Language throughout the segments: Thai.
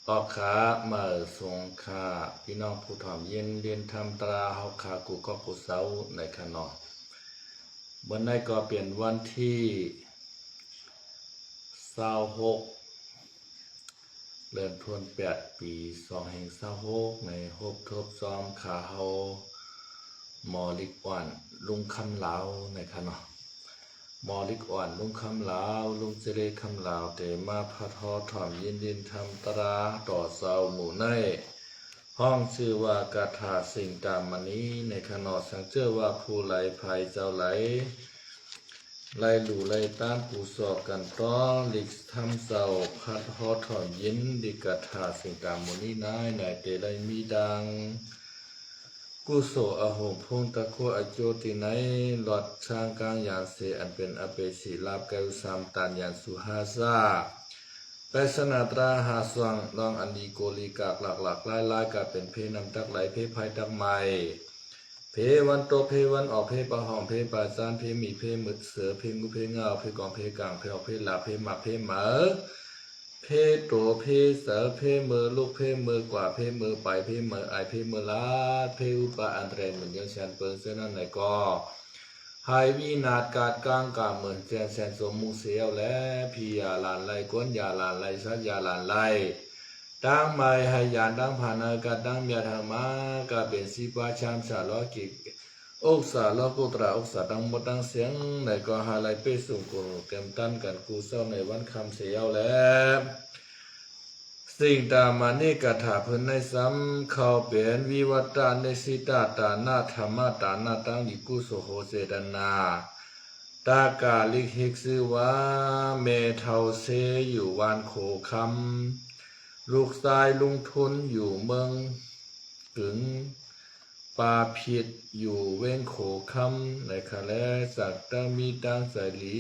ออกขามาสงขาพี่น้องผู้ถ่อมเย็นเรียนทำตราเฮาขากูก็กูเสาในขนอวันนี้ก็เปลี่ยนวันที่26เริ่มทวน8 ปี2526ในฮบทบซ้อมขาเฮาหมอลิกอ่อนลุงคำลาวในขนอหมอลิกอ่อนลุงคำลาวลุงเจเลคำลาวเตมาพัดฮอถ่อมเย็นเรียนทำตราต่อเสาหมู่ในห้องชื่อว่ากาถาสิ่งตามมานี้ในขนอสังเชื่อว่าผู้ไหลภัยเจ้าไหลไล่หลู่ไล่ต้านผู้สอบกันต้อนหลีกทำเสาพัดฮอถ่อมเย็นดิกาถาสิ่งตามมานี้นายในเตไลมีดังกุโสอโหงพงตะโคอโจติไนหลอดช่างกลางยานเสอันเป็นอเปสีลาบแก้วสามตานยานสุหาซาไปสนาตราหาสว่างลองอันดีโกลีกากหลักลายกาเป็นเพนำตักไหลเพภัยตักใหม่เพวันโตเพวันออกเพปะหอมเพปาจานเพมีเพมึดเสือเพงูเพเงาเพกองเพกลางเพออกเพลาเพหมักเพหมาเพโตเพเสือเพมือลูกเพมือกว่าเพมือไปเพมือไอเพมือลาเพอุปะอันเรนเหมือนยังเชนเปิงเส้นนั้นไหนก็หายวินาศกาดกลางกาเหมือนแสนสมมุเสียวและพิยาลานไลก้นยาลานไลสัตยาลานไลดังไม่ให้ยานดังผ่านอากาศดังเมียธรรมากาเป็นสิบาชามสาลอกิอกสาลอกุตราอกสาดังหมดดังเสียงในก็หาไลเปสุงกุลเต็มตันกันกูเศร้าในวันคำเสียวแล้วสิ่งตามมานี่กถาเพิ่นในซ้ำเขาเปลี่ยนวิวัตาในสิตาตานาธรรมตานาตังดิกุโสโหเจตนาตากาลิกฮิกซื้อว่าเมเทาเซอยู่วานโขคำลูกชายลุงทุนอยู่เมืองกึ๋งปาผิดอยู่เว้งโขคำในคะแลสักตมีตังสายลี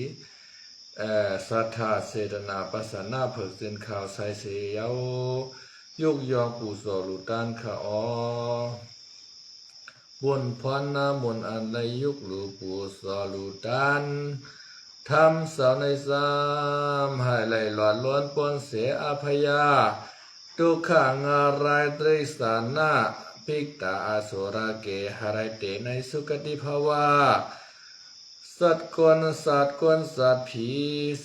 สัทธาเสดนาปัสสนาเผิกเส้นข่าวใส่เสียวยุกยองปูโสลุตันขาอบนพรนามนอันใดยุกหลูปูโสลุตันทำสาวในสามให้ไหลหลอดล้วนปนเสียอภยาทุกขางารายตริสานาภิกตาอสุราเกหารายเตในสุกติภาวะสัตว์กวนสัตว์กวนสัตว์ผี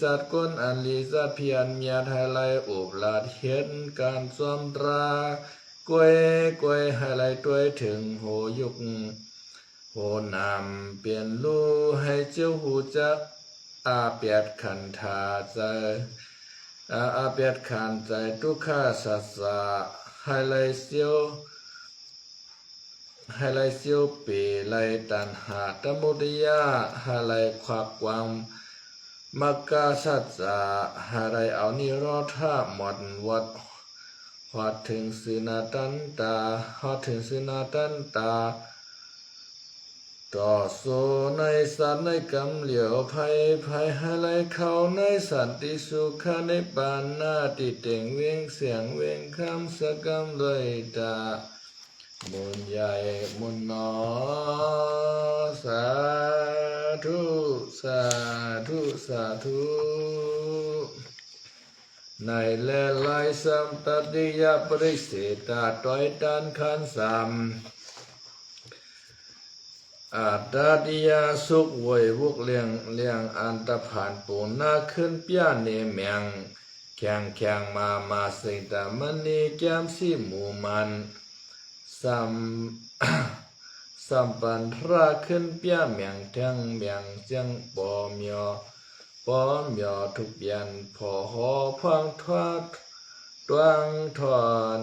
สัตว์กวนอันลีสัตว์เพียนเมียไทยไลอุบลาดเห็นการซ้อมตรากวยให้ไลตัวถึงโหยุกโหนำเปลี่ยนลู่ให้เจ้าหูจักอาเปียดขันธาใจอาเปียดขันใจทุกข้าสัสสะให้ไลเสียวให้ไลเสียวเปไลตันหาตมุติยาให้ไลควักวังมักกาสัจจะให้ไลเอานิโรธาหมดวัดหอดถึงสุนาตันตาหอดถึงสุนาตันตาต่อสู้ในสัตว์ในกำเหลียวภัยให้ไลเข้าในสันติสุขในปานนาติเต่งเวียงเสียงเวียงคำสกำเลยตามุนใหญ่มุนนอสาธุสาธุสาธุในแลไลสัมตติยาปริเสตาต้อยตันขันสามอาตาดิยาสุกวยวุกเลียงอันตะผ่านปูนาขึ้นเปียเนเมียงแข่งมาสิตามณีแก้มสิหมู่มันสัมปันทราขึ้นเปียเมียงแทงเมียงเจียงปอเมียทุกยันพอหอพังทวัดตวงถอน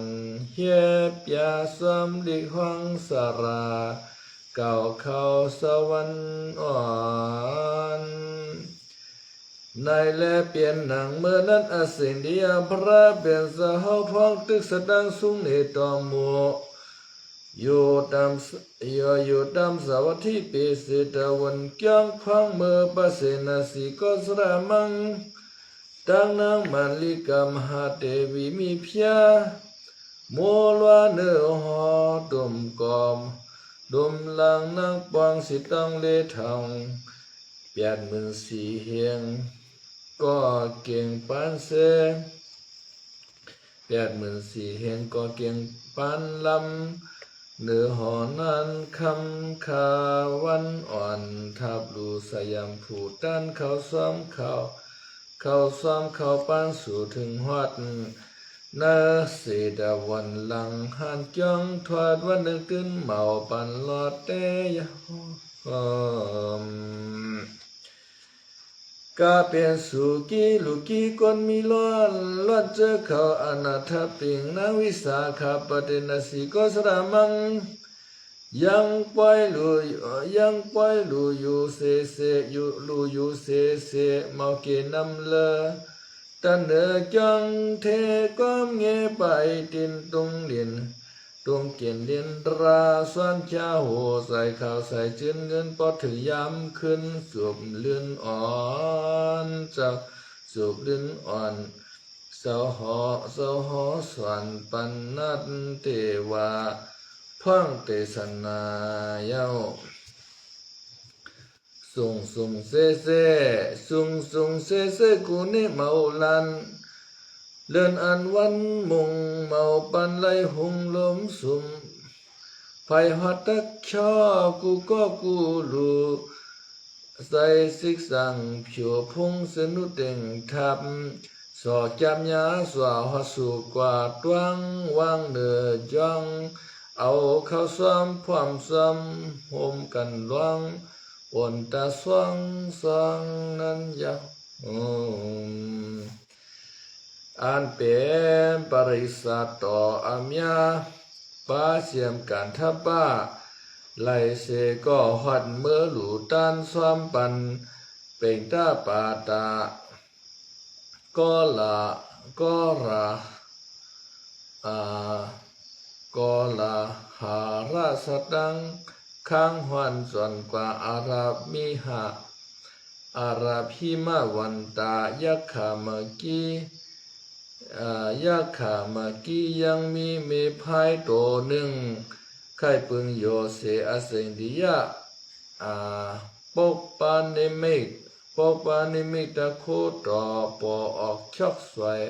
เฮียบยาสมลิหวังสราเก่าเข้าสวรรค์อ่อนในแลเปลี่ยนหนังเมื่อนั้นอสินเดียพระเปลี่ยนสหพองตึกสดังสุงเนตอมัวอยู่ตามสวัสดิเปสิตะวันเกียงพังเมื่อปะเสนาสีก็สระมังดังนางมันลิกามหาเทวีมีเพียมัวลวเนื้อหอตุ่มกอมดุมลังนางปองสิตังเลทองเปียดมือสีเฮียงก็เก่งปานเส 84,000แห่งก่อเกียงปานลำเนื้อหอนั้นคำคาวันอ่อนทับลูสยามผู้ด้านเขาซ้อมเขาปานสู่ถึงฮอดนาเสดาวันหลังหันจ้องทวดวันหนึ่งขึ้นเมาปันลอดเตยมกาเปลี่ยนสู่กี้ลูกกี้คนมีล้วนเจอเขาอนาถปิงนางวิสาขาปเดนสีก็สรามังยังปล่อยลูอยู่เสอยู่เสเมาเกนำเลอตันเนจังเทก้มเงไปตินตุงเลียนตรงเกียนเลียนราสวนชาโหใส่ข้าวใส่จืนเงินปอถือยำขึ้นสูบเลื่อนอ่อนจากสูบเลื่อนอ่อนเสาหอสวนปันนัดเตวาพังเตสนาเย้าสุงเซกูเนเมาลันเลื่อนอันวันมุงเมาปันไลหุงลมสุมไฟหัดตักชอกูก็กูลูใส่สิกสังผิวพงสนุเต็งทับสอจำยาสวาหัสุกว่าตวังวางเนือจังเอาเข้าซ้อมพร้อมซ้อมโฮมกันลวงอนตาสว่างนั้นยาอันเป็นปริสัตต่ออามียปาเสียมกันทับป้าไลเสก็หัดเมื่อหลูตันซ้อมปันเป็นตาปาตาก็ราหาราสตังข้างหวันส่วนกว่าอาราบมิหะอาราพิมาวันตายักขามากี้ยังมีเมพายโตหนึ่งไข่ปึงโยเสอเสงดิยะปกปานิมิตะโคตอปอออกชอกสวย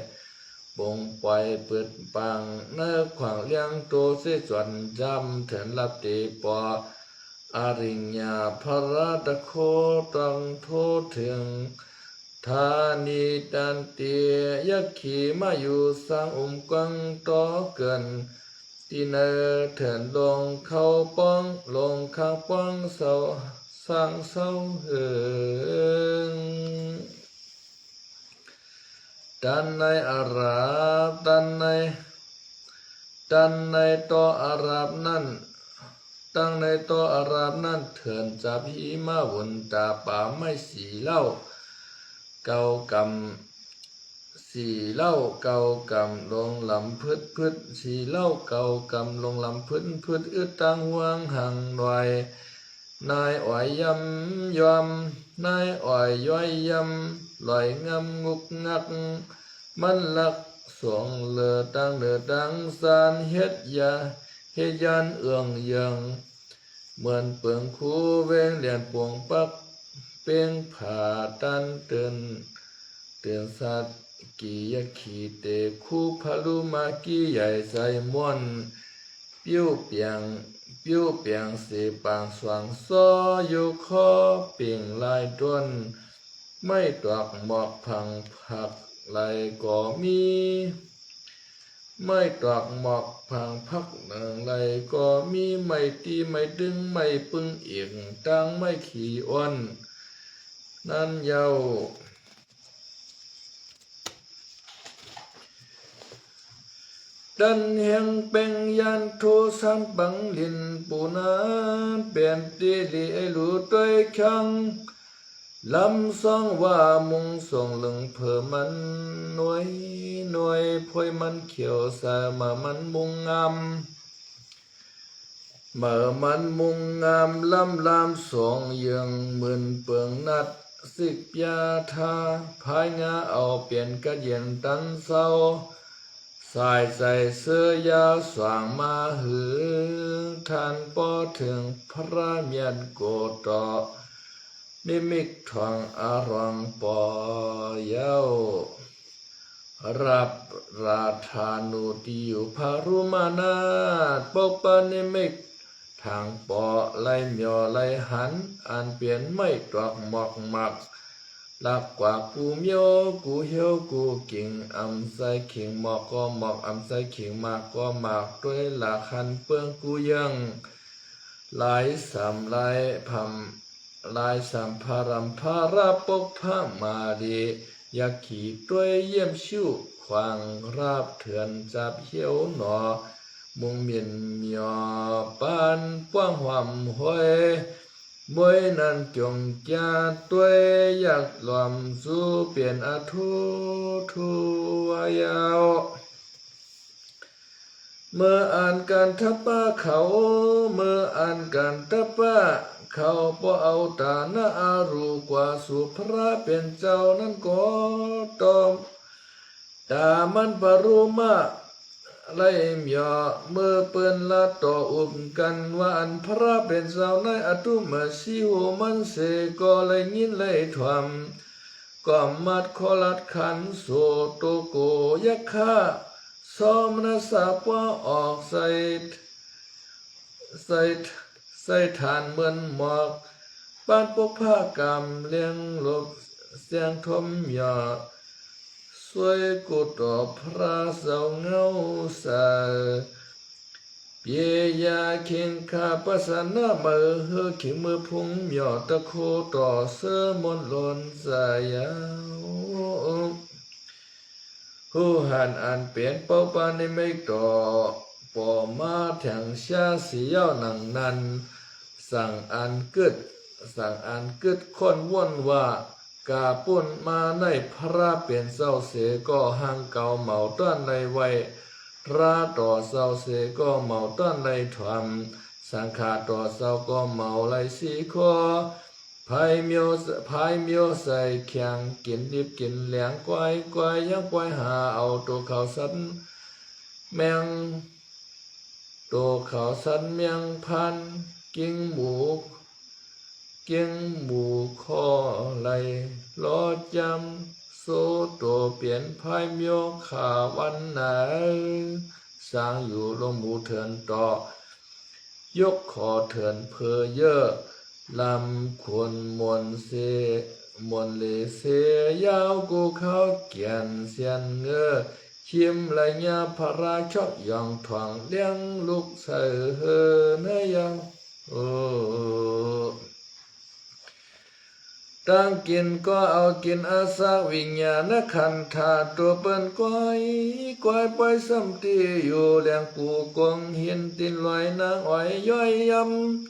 บงไปเปิดปังเนื้อขวางเลี้ยงโตเสจวนจำเถินลับเตปออาริญญาพระตะโคตังโทถึงธานีตันเตียยักขีมาอยู่สังกังต่อเกินที่เนเถินลงเข้าป้องลงข้างป้องเศร้าสร้างเศร้าเหิงดันในอารับดันในต่ออารับนั่นตั้งในต่ออารับนั่นเถินจับหิมาวนตาป่าไม่สีเล่าเก่ากำสีเล่าเก่ากำลงลำพืชสีเล่าเก่ากำลงลำพืชอึดตังวางห่างหน่อยนายอ้อยยำยอมนายอ้อยย้อยยำลอยงำงุกงักมันลักสวงเลือดังสานเฮ็ดยันเอื้องยังเหมือนเปิงคูเวงเลียนปวงปักเปียงผ่าตันเตือนสัตกียขีเตคูพาลุมากีใหญ่ใส่ม่วนปิ้วเปียงเสปางสว่างซ้ออยู่คอเปียงลายต้นไม่ตอกหมอกพังผักไหลก็มีไม่ตอกหมอกพังพักหนังไหลก็มีไม่ตีไม่ดึงไม่ปึงเอียงตั้งไม่ขี่อ้วนนั่นเยาดันเฮียงเป็งยันโทสันบังลินปูนาเปลี่ยนตีลีไอหลูต้วยขังลำซองว่ามุงส่งหลึงเพื่อมันหน่วยพวยมันเขียวสามามันมุงงามเมื่อมันมุงงามลำสองยังเหมือนเปืองนัดสิบยาทาพายงาเอาเปลี่ยนกระเย็นตันเศร้าสายใส่เสื้อยาสว่างมาหือทานปอถึงพระเมียนโกตอนิมิตทองอารองปอเย้า รับราธานุติอยู่พารุมานาปกปานิมิกทางปอไลเหมียวไลหันอันเปลี่ยนไม่ตรอกหมอกหมักลักกว่ากูเมียวกูเหียวกูกิ่งอำใส่ขิงหมอกก็หมอกอำใส่ขิงมากก็มากด้วยหลักคันเปื้องกูยังหลายสามหลายพัมหลายสามพารัมพาราปกพามาดีอยากขี่ด้วยเยี่ยมชิวขวางราบเถื่อนจับเหี่ยวหนอมุงเมียนเมียปานป้วงหวามห้อยมวยนันจงจาด้วยอยากหลอมสู้เปลี่ยนอาทุทุยาวเมื่ออ่านการทับป้าเขาเมื่ออ่านการทับป้าเขาพอเอาตาหน้าอารูกว่าสุพระเป็นเจ้านั้นก็ตอมตามันปรุมาไล่เมียเมื่อเปิ้นละต่ออุบกันว่าอันพระเป็นเจ้าในอตุมาสิโหมันเสก็เลยยินเลยทวมก็มัดคอลัดขันโสโตโกยักษ์สมณสาปว่าออกใส่ฐานเหมือนหมอกปานปกผ้ากำเลี้ยงลบเสียงทมหยอสวยกุตอพระเสาเงาสาเปียยาเข่งขาปัสนาเมื่อเฮขิมือพุงหยอตะโคต่อเสื้อมนลนสายาวผู้หันอันเปลี่ยนเป้าปานในไม่ต่อปอมาแถงชาสีเย้าหนังนั้นสั่งอันกึดคนว่นว่ากาปุ่นมาในพระเปลี่ยนเศร้าเสก็ห่างเก่าเหมาต้านในไว้ราต่อเศร้าเสก็เหมาต้านในถวมสังขาต่อเศร้าก็เหมาไหลสีคอพายเมียวใส่แข็งกินดิบกินแหลงกวายยังปล่อยหาเอาตัวเขาสันแมงตัวเขาสันเมียงพันกิ้งหมูคอไหลลอจำโซตัวเปลี่ยนพายเมียวขาวันไหนสร้างอยู่ลงหมูเถินต่อยกคอเถินเพอเยอะลำควรมวนเลเสยาวกูเขาเกียนเสียนเงอชิมไรยาพระราชอบยองทองเลี้ยงลูกใส่เฮเนยังตั้งกินก็เอากินอาสาวิญญาณขันธาตัวเปิ้นก้อยไปสัมตีอยู่แหลงกูกงหินตินลอยนางอ้อยย่อยย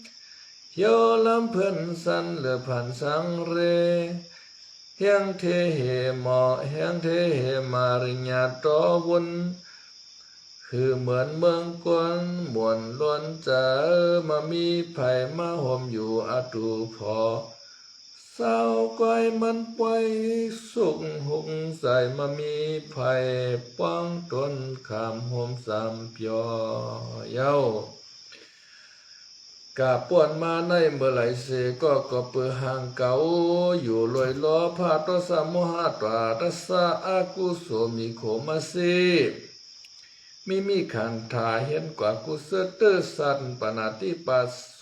ำเที่ยวลำเพิ่นสันเหลือผ่านสังเรเฮียงเทเหมาริญญาต่อวุนคือเหมือนเมืองกวนมวนล้วนจะมามีไผ่มาห่มอยู่อาตูพอสาวก้อยมันปล่อยสุกหุงใส่มามีไผ่ป้องต้นขามห่มสามเปียวเย้ากาป่วนมาในเมื่อไหลเสก็เปือห่างเก่าอยู่ลอยล้อพาตสามโมหะตราตัสสะอากุโสมิโขมาสีมีขันธาเห็นกว่ากุศลเตสันปนาติปัสส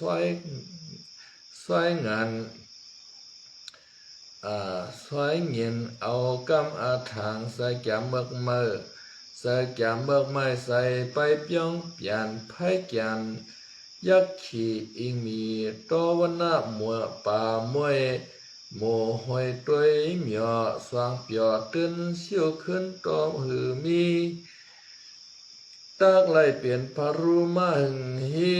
วยงานสวยเงินเอากำอาถางใส่แก้มเบิกไม้ใส่ไปเปียงเปลี่ยนไผ่แกนยักษ์ขี่อิงมีตอวันนามัวป่ามวยโมหอยตัวเหมียวสว่างเปียวตื่นเสียวขึ้นตอมหือมีตากไหลเปลี่ยนพารุมาหึงฮี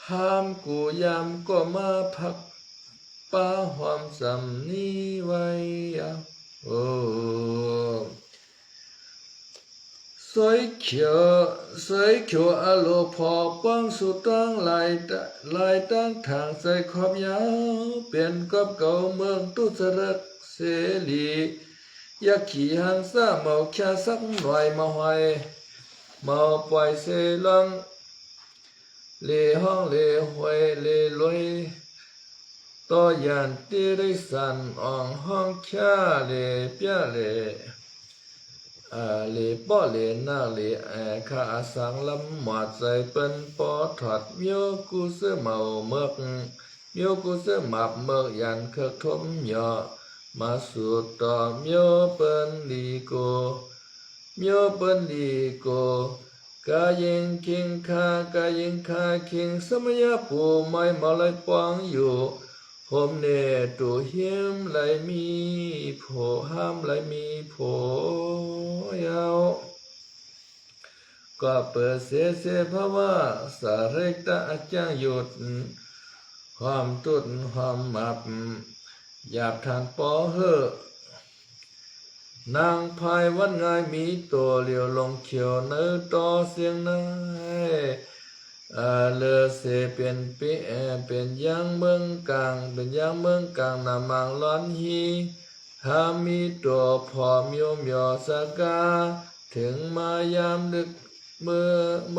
ห้ามกูยามก็มาพักป้าหอมสำนี้ไว้สวยเขียวอโลพอป้องสุดตั้งลายตั้งทางใส่ขอบยาวเปลี่ยนกับเก่าเมืองตุสรักเสรีอยากขี่หันซาเมาแค่สักหน่อยมาหอยเมาปล่อยเสลังเลห้องเลหวยเลลอยต่อยานตีได้สั่นอ่องห้องแค่เลเปียเล เลป้อเลนาเลข้าสังลำหมาดใจเป็นปอถอดเมียวกูเสื้อเมาเมือกเมียวกูเสื้อหมับเมือกยันเคิกทมเหยาะมาสู่ต่อเมียวเป็นลีโกเมียวเป็นลีโกกายิงคิงคากายิงคาคิงสมัยปูไม่มาเลยปองอยู่ผมเนตุหิมไหลมีโผห้ามไหลมีโผยาวก็เปิดเสเสภาวะสาเรกตาอาจารย์หยุดความตุดความมับหยาบทานปอเฮอนางพายวันงายมีตัวเหลียวลงเขียวเนื้อต่อเสียงนายเลอเสเป็นปีเป็นยังเมืองกลางเป็นยังเมืองกลางนามังร้อนฮีหามีตัวพอเมียวเมียวสกาถึงมายามดึกเมื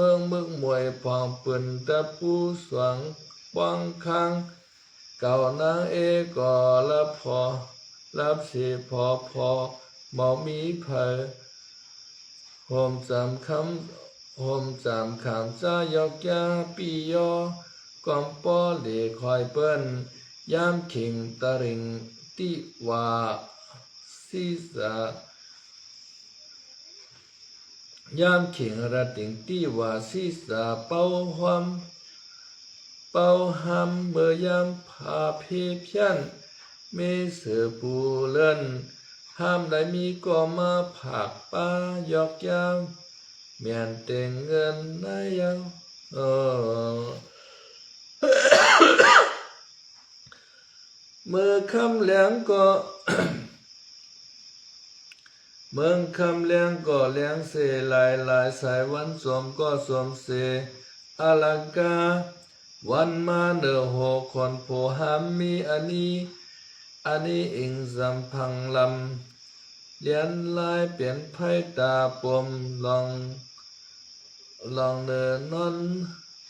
องมึกมวยพองปืนตะปูสวงป้องคังเก่านางเอก็ละพอรับสิพอหมอมีเพอโฮมจำคำจ้ายอกยาปียอกอมปอเหลคอยเปิ้นยามขิงตะริงติวาซีสายามขิงระติงติวาซีสาเป้าหำเมื่อยามพาเพเพียนเมเสือปูเลื่อนห้ามได้มีก็มาผักป้ายอกยามเมียนเต็งเงินนายยังเมื่อคำแหลงก็ เมืองคำเลี้ยงก็เลี้ยงเสหลายสายวันสวมก็สวมเสอลังกาวันมาเนอโหคนโผหามมีอันนี้อิงจำพังลำเลียนลายเปลี่ยนไพ่ตาปมลองเนอนอน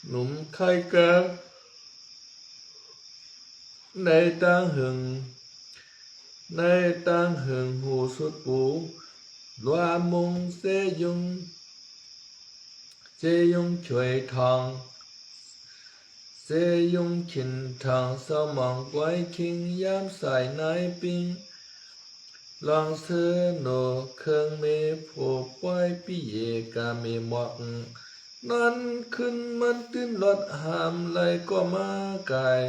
หนุ่มไข่เกิดในตั้งหึงหูสุดปูลัวมงเสยงช่วยทองเสยงขินทางเศร้ามองไว้คิงยามสายนายปิงลองเสือโนเครื่องเมผูกไว้ปีเยกาเมหมอกนั้นขึ้นมันตื้นรถหามไหลก็มาไกาย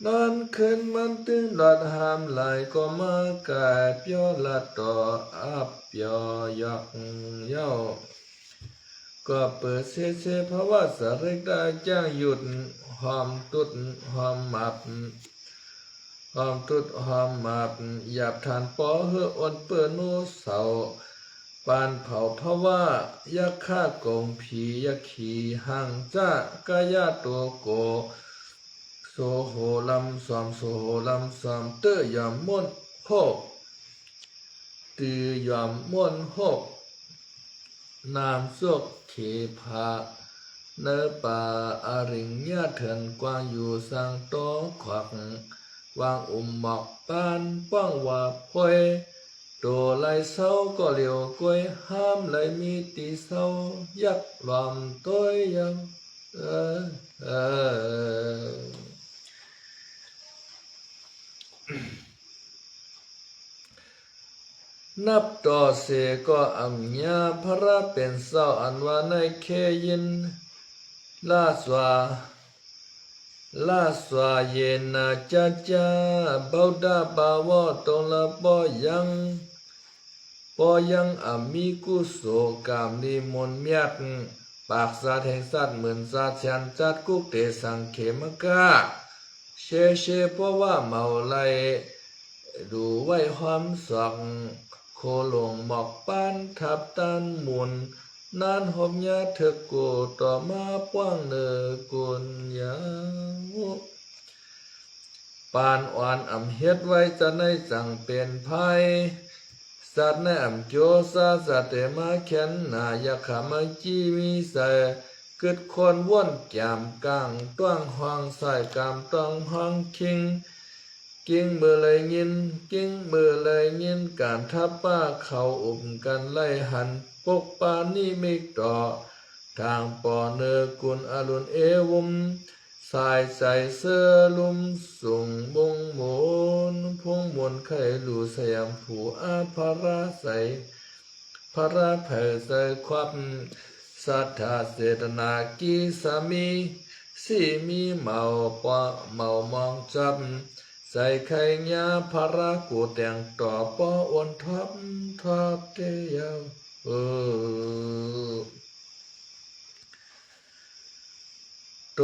นอนขึ้นมันตื้นรถหามไหลก็มากายเปียวละต่ออับเปียวยอกเย้าก็เปิดเสภาวะสาริกาจ้างหยุดหอมตุดหอมหมับหยาบทานปอเฮออ่อนเปิดโนเสาปานเผาภาวะยักฆ่ากงผียักขีหังจ้ากายาตัวโกโซโหลำสอมเตยอมม่วนโฮตือยอมม่วนโฮนามสวกเขภาเนป่าอาริงญาเถินกวางอยู่สังโตขวักวางหมอกปานป้องว่าพวยตัวไหลเศร้าก็เหลียวกวยห้ามไหลมีตีเศร้ายักลอมตัวยังนับต่อเสก็อัมญาพระเป็นเศร้าอันว่าในเคยินลาสวาเยนาจ้าเบาดาบาวะตงละปอยังอามีกุโสกามนิมนเมียกปากสัตว์แห่งสัตว์เหมือนสัตว์ฉันจัดกุกเตสังเขมกาเชเพราะว่าเมาไลดูไว้ความสังโคหลงหมอกปานทับตันมุนนานหอมยาเถกโกต่อมาป้างเนกุนยาวปานอ่อนอ่ำเฮ็ดไว้จะในสั่งเป็นภัยสัตว์ในอ่ำโจซาสัตเตมาเข็นนายาขามาจีมีใส่เกิดคนว่นแกมกลางต้วงห้องใส่กามต้องห้องคิง กิ้งเมื่อเลยยินกิ้งเมื่อเลยยินการทับป้าเขาอุ่มกันไล่หันปกปานี่มิกต่อทางปอเนอกุลอรุณเอวุมสายใส่เสื้อลุ่มส่งบงหมุนพงมนไข่หลูสยามผูอาภาราใสพระราเผยใส่ความสัทธาเสตนากีสามีสีมีเมาปะเมามองจับใส่ไข่ยาพระกูแต่งต่อปออ้วนทับเตียวโต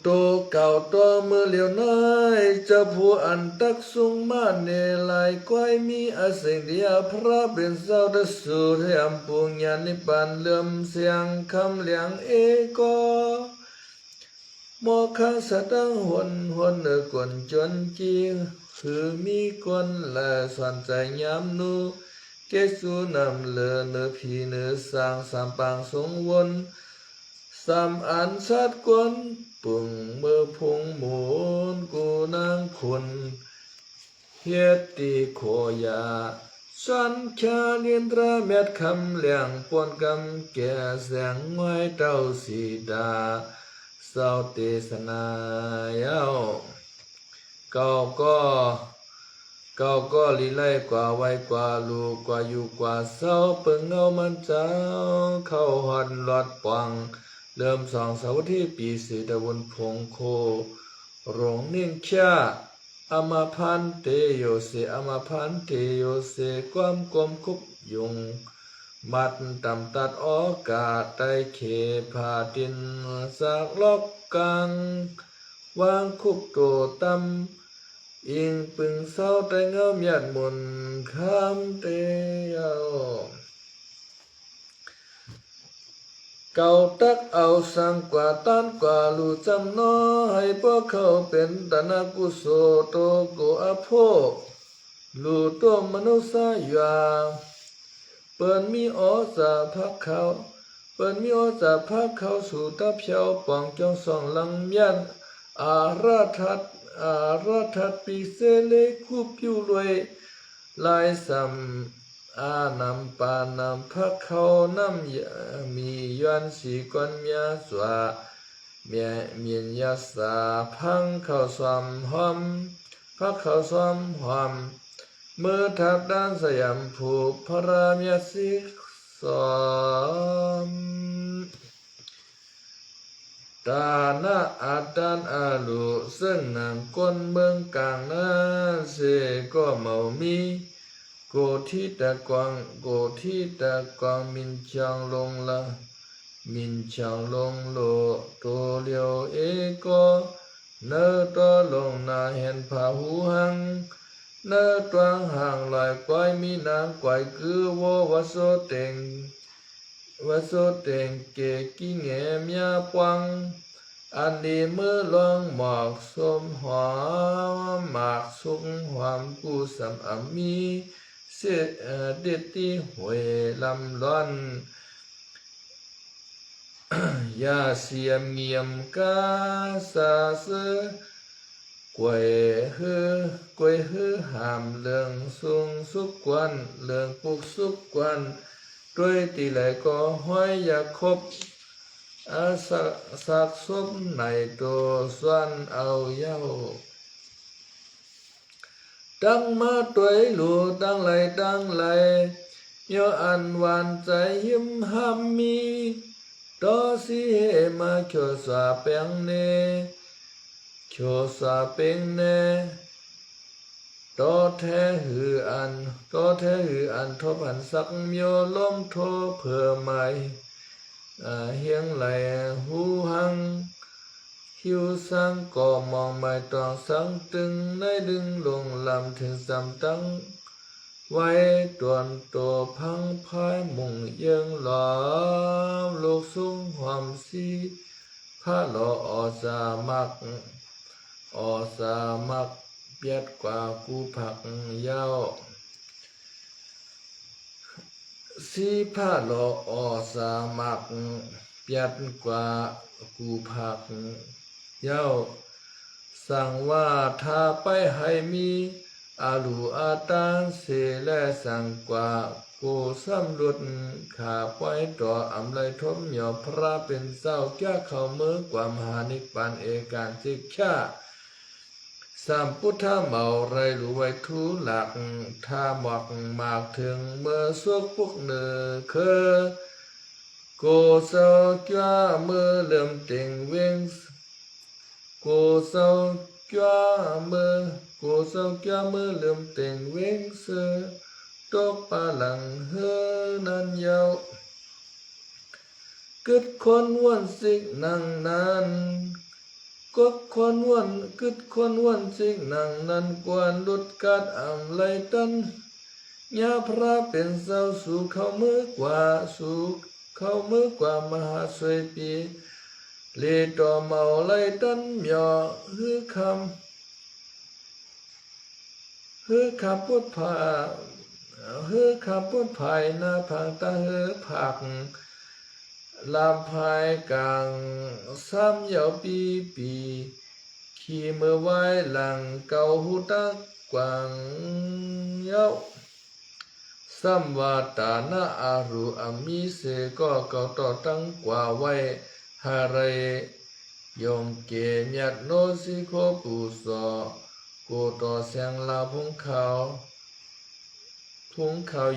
โตเก่าตัวมือเหลียวน้อยจะผู้อันตักสุงมาเนลายก้อยมีอสิ่งเดียพระเป็นเจ้าดสุเทียมปุญญานิปันเลื่อมเสียงคำเลียงเอกโมฆะสตังหวนเนกวนจนจีคือมีคนและสวนใจยามนูเกสุนำเลอเนพีเนสร้างสามปังสงวนสามอันสัดกวนปุ่งเมื่อพงหมุนกูนางคุณเฮียติโคยาสันชาเลียนตราเม็ดคำเลียงปวนกำแก่แสงไว้เต้าสีดาเศร้าเตสนายาวเก่าก็ลีไลกว่าไวกว่าลูกกว่าอยู่กว่าเศร้าเปิงเงามันเจ้าเข้าหอนหลอดปวังเริ่มสองเสาที่ปีสีตะวันพงโคโรงนิ่งชาอามาพันเตโยเสอามาพันเตโยเสความกลมคุบยุงมัดตำตัดออกาศไตเขผาดินสากลอกกังวางคุบโตตำอิงปึงเศร้าแต่เงาหยัดมุนคำเตียวเก่าตักเอาสังกว่าต้านกว่าลูจำน้อให้พวกเขาเป็นตนากุโสโตโกอโภลูตัวมนุษยาเปิ้นมีอจาพักเขาเปิ้นมีอจาพักเขาสู่ตาเพียวปองจงส่องลังยันอาราทัดปีเซเลคูปิวรวยลายสัมอานำปานำพักเขาน้ำมียวนสีกวนเมียสวาเมียนยาสาพังเขาสวมหอมพักเขาสวมหอมเมื่อทับด้านสยามผูกพระรามยสิสอมตาหน้าอาดานอาลุซึ่งนางก้นเมืองกลางนั้นเสก็เมามีโกทิตะกวางมินจังลงละมินจังลงโลโตเลียวเอโกเนตอลงนาเห็นผาหูหังเนตวางห่างลอยก้อยมีนางก้อยคือโววโสเต็งเกกิเงเมียปวังอันนี้เมื่อลองหมอกสมหอมหมากสุงหอมกูสัมอามีเสเดติหวยลำร้อนยาเสียมเงียมกาสาเสกวยฮือหามเรื่องสุงสุกวันเรื่องปุกสุกวันด้วยตีไหลก็ห้อยอยากคบอาสักสมในตัวส่วนเอาเย้าดังมาตัวหลูดังไหลโยอันหวานใจยิ้มห้ามมีดอสิเฮมาโชสาเปียงเนตอแท้หืออันทบหันสักเมียวล้มโทเพื่อไม่เฮียงไหลหูหังหิวสังก็มองไม่ต้องสังตึงในดึงลงลำถึงสำตั้งไว้ตวนตัวพังพายมุ่งเยิงหลอมโลกสูงความสีผ้าหล่อสามักเปียดกว่ากูผักยาวสีผ้าหล่อสามักเปียดกว่ากูผักยาวส สั่งว่าถ้าไปให้มีอาลูอาตาเสและสั่งกว่าโกซ้ำรุดขาปล่อยต่ออำไลทมเหมียวพระเป็นเศร้าแก้เข้ามือกว่ามหานิพพานเอการสิกขาสัมพุทธเมาไรรู้ไว้ทุหลักถ้าหมอกมากถึงเมื่อสุกปุกเนือเคอโกเศร้าแก้มือเลื่อมเต็งเวงโกเศร้าแก้มือโกเศร้าแก้มือเลื่อมเต็งเวงเสือตกปาหลังเฮนันยาวกึดคนวันสิกนังนั้นก็คนวันกึดคนวันสิกนังนั้นกวนลุดกัดอำไลตันยาพระเป็นเศร้าสู่เข้ามือกว่าสู่เข้ามือกว่ามหาสวยปีเลต่อเมาไลตันหย่อฮือคำพุทธภาฮือคำพุทธภายนาผังตาฮือผักลำภายกลางซ้ำเหยาปีขี่มือไว้หลังเก่าหูตักกวางเย้าสัมวาตานาอารุอามิเสก็เก่าต่อตั้งกว่าไว้หาไรยงเกญยัดโนสิโคปุสอกูต่อแสงลาพงเขา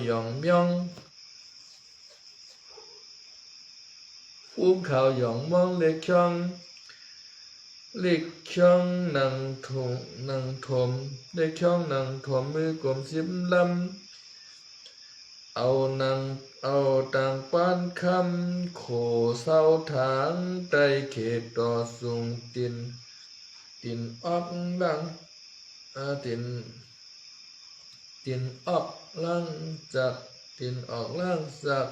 หยองเมียงเขาหยองมองเล็กช่องนังถมเล็กช่องนังถมมือกลมสิบลำเอาต่างปานคำโขเศร้าทางใต้เขตต่อสูงตินออกลังตินออกล่างจาก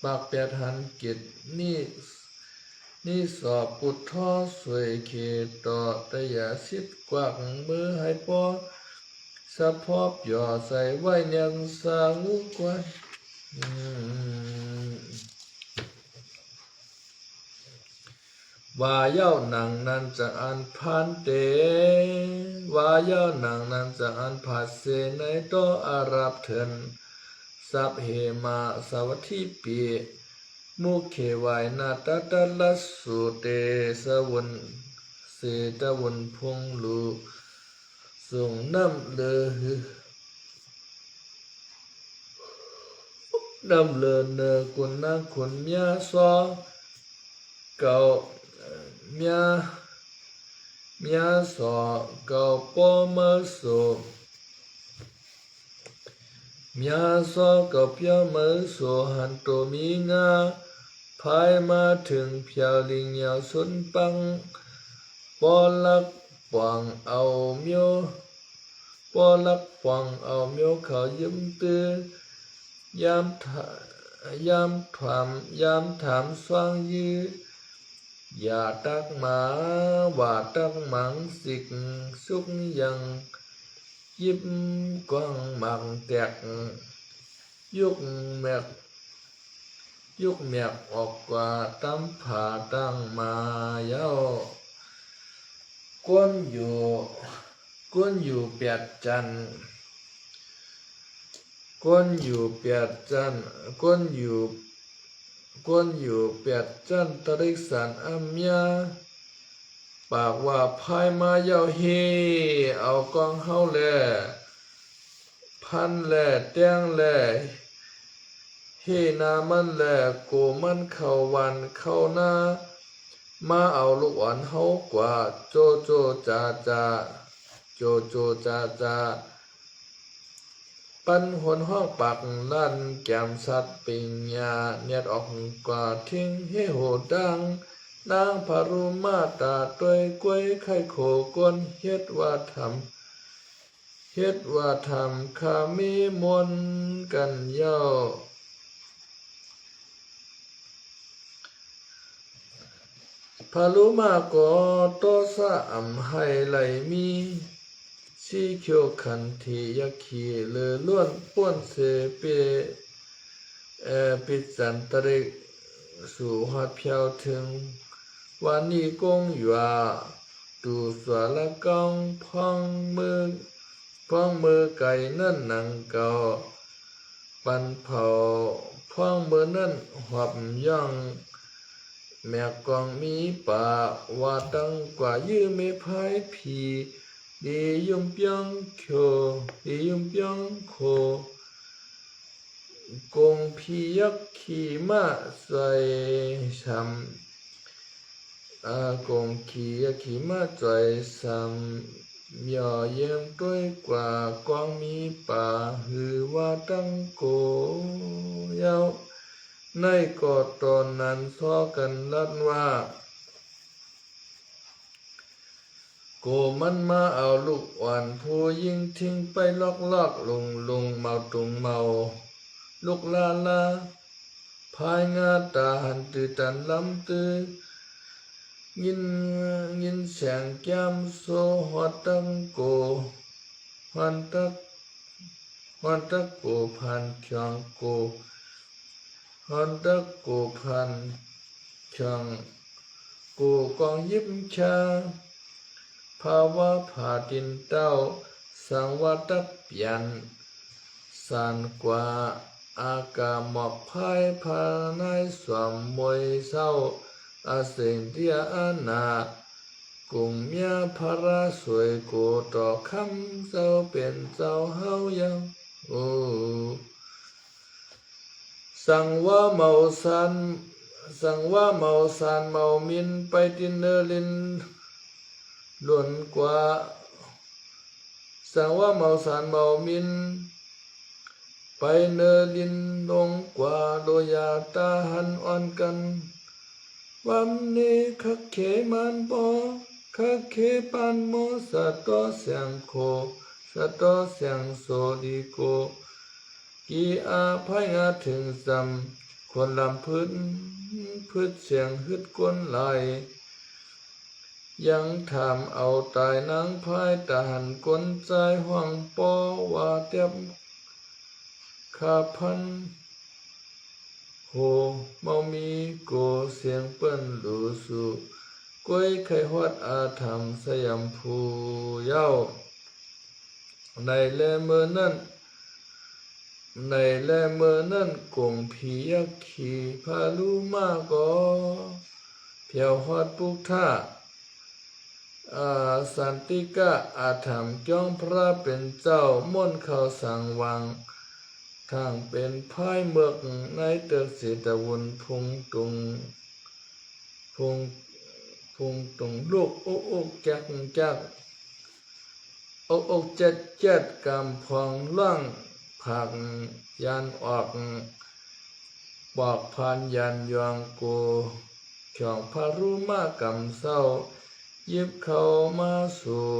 ปากแปดหันกิจนี่สอบปุถทอสวยเขตต่อตยาสิบกวักมือให้ปอสะพอบหย่อใส่ไว้ยังสางูกวนว่าเย้าหนังนั้นจะอันพันเตว่าเย้าหนังนั้นจะอันผัดเสในต่ออารับเถินสัพเหมาสวัสทิปีมุเขวายนาตตะลัสสุเตสวนเสตวนพงลูส่งน้ำเลเนกุนนาขุนเมียซอเก่าเมียซอเก่าปอมาโซเมียซอเก่าเพียวมาโซหันโตมีงาพายมาถึงเพียวลิงยาวสุนปังปอลักปองเอาเมียวเขายิ้มตื้อยามถามสว่างยืออย่าตักหมาว่าตักหมังสิกสุกยังยิบกวางหมังแตกยุกแมกออกกว่าตั้มผ่าตั้งมาเย้ากวนอยู่เปียดจันเปียดจันตริสันอัมยาปากว่าพายมาเย้าเฮเอากองเฮาแลพันแลแต้งแลเฮนามันแลโกมันเข้าวันเข้าหน้ามาเอาลูกอ่อนเฮากว่าโจจาปันหนห้องปากลั่นแก้มสัตว์ปิญญาเนียดออกกว่าทิ้งเฮโหดังนางพารุมาตาตวยกวยไข่โขกวนเฮ็ดว่าทำข้ามีมนกันเย้าพารุมาก็โตสะอำให้ไหลมีสีเขียวขันทียักขีเลือล้วนป้วนเสเปปิจันตริกสู่หัดเพียวถึงวันนี้กงหยว ตูสวละกองพ้องมือไก่นั่นหนังเก่าปันเผาพ้องมือนั่นหับย่องแม่กองมีป่าว่าดังกว่ายื้อไม่พายผีดียุ่มเปียงโคดียุ่มเปียงโคกงพียักขี่มาใส่ช้ำกงขี่มาใส่ช้ำย่อเยี่ยมด้วยกว่ากองมีป่าหือว่าดังโกเย้าในกอดตอนนั้นซ้อกันลัดว่าโกมันมาเอาลูกอ่อนผู้ยิ่งทิ้งไปลอกลุงเมาตุงเมาลูกลาพายงาตาหันตือตันลำตือยินเสียงแก้มโซฮอดตังโกฮันตักโกพันเขียงโกฮันตักโกพันเขียงโกกองยิบชาภาวะผาดินเต้าสังวัตเปลี่ยนสานกว่าอากาหมอกพายพานายสวมมวยเศร้าอาเสงเดียอานากุงเมียพระราสวยโกต่อคำเจ้าเป็นเจ้าเฮายังสั่งว่าเมาสันเมามินไปดินเนลินล้วนกว่าสั่งว่าเมาสานเมามินไปเนลินลงกว่าโดยาตาหันอ่อนกันวันนี้คักเขมันปอคักเขปันโมสัตว์เสียงโคสัตว์เสียงโสดีโกกีอาภัยงาถึงจำคนลำพืชเสียงฮึดก้นไหลยังถามเอาตายนางพายตาหันก้นใจห่วงปอว่าเตียบขาพันโหเมามีโกเสียงเปิ้นหลูสู่ก้อยไขฮอดอาธรรมสยามภูเย้าในแลเมื่อนั้นกงผียักขี่พาลูมาก็เพียวฮอดปุกท่าสันติกะอาธรรมจ้องพระเป็นเจ้าม่นเขาสังวังทางเป็นพายเมือกในเตือกเสตะวนพุงตุงลูกอกจักอกเจ็ดกำพองล่างผักยันออกบอกพันยันยองโกเขียงพารุมากำเศร้ายิบเข้ามาสู่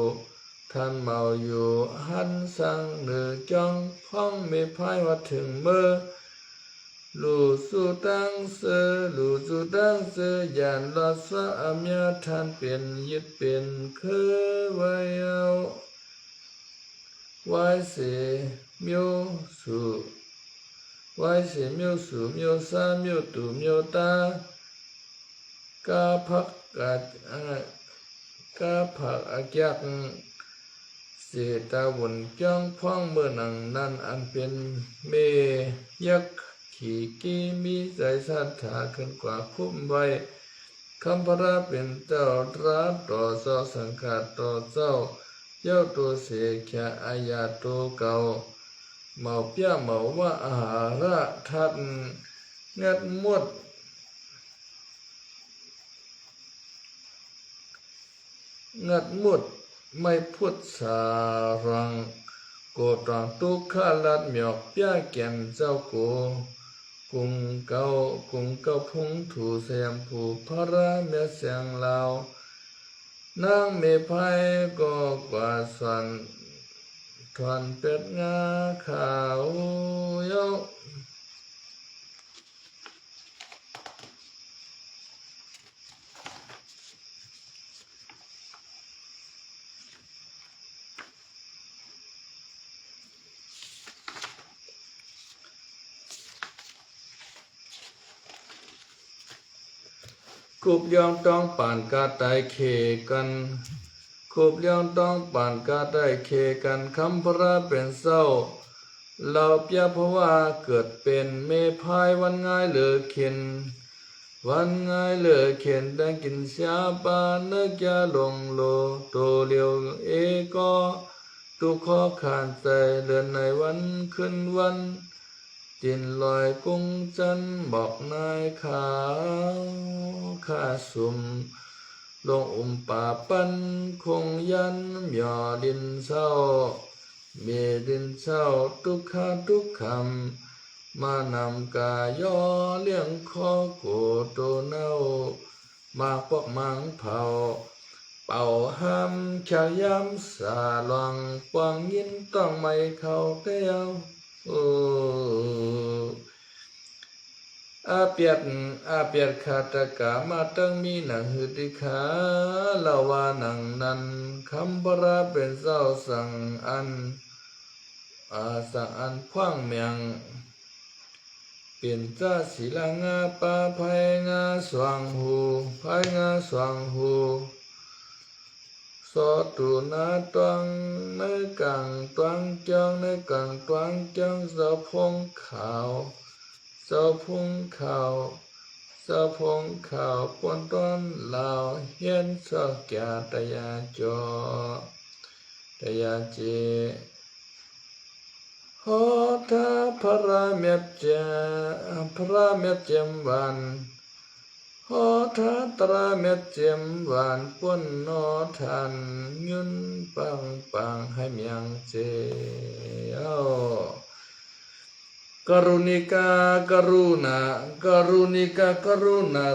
ท่านเมาอยู่หันสังเหนือจ้องพ้องไม่พายว่าถึงเมื่อลู่สู่ตั้งเสือยันลอดสะอาเมียท่านเป็นยึดเป็นคือไว้เอาไว้เสียมิวสู่มิวซามิวตู่มิวตากาพักอาจักเสตาวนจ้องพ้องเมื่อนังนั้นอันเป็นเมยักขี่กีมีใจศรัทธาขึ้นกว่าคุ้มไว้คำพระเป็นเจ้ารักต่อเจ้าสังฆาต่อเจ้าตัวเสกยอายาตัวเก่าเมาเปียเมาว่าอาหาระทัดงัดมดไม่พุทธสารังโกตังตุขาลัดหมอกเปียแก่มเจ้าโกกุงเก่าพงถูเสียมผูพระเมียเสียงลาวนางเมภัยก็กว่าสันทวนเป็ดงาขาวโยกรุบยองต้องป่านกาตายเขกัน คูบเลี้ยงต้องปานกาได้เคกันคำพระเป็นเศร้าเราเปียเพราะว่าเกิดเป็นเมพายวันง่ายเหลือเข็นวันง่ายเหลือเข็นได้กินเสียปานเนื้อยาลงโลโตเลียวเอก็ตุขอขานใจเดินในวันขึ้นวันจินลอยกุ้งจันบอกนายขาวข้าสุ่มลงป่าปันคงยันหย่อดินเศร้าเมีดินเศร้าทุกขาทุกคำมานำกายอเลี้ยงคอโกโตเน่ามาปอกมังเผาเป่าห้ำขยำสาลองปวงยินต้องไม่เข้าเตี้ยวอาเปียดขาตกามาตั้งมีหนังหืดิขาลาวาหนังนั้นคำพระเป็นเจ้าสั่งอันสั่งอันคว้างเมียงเปลี่ยนจ้าศิลางาปาไพงาสว่างหูไพงาสว่างหูสอตูนาตวงในกังตวงเจ้าในกังตวงเจ้าสะพงขาวสะพงขาวสะพงขาวปนต้นลาวเฮียนสะแก่ตยาจอตยาเจโหทาพระเมียเจพระเมียเจมวันโหทาตระเมียเจมวันปนนอทันยุนปังให้เมียงเจกรุณิกากรุณากรุณิกากรุณา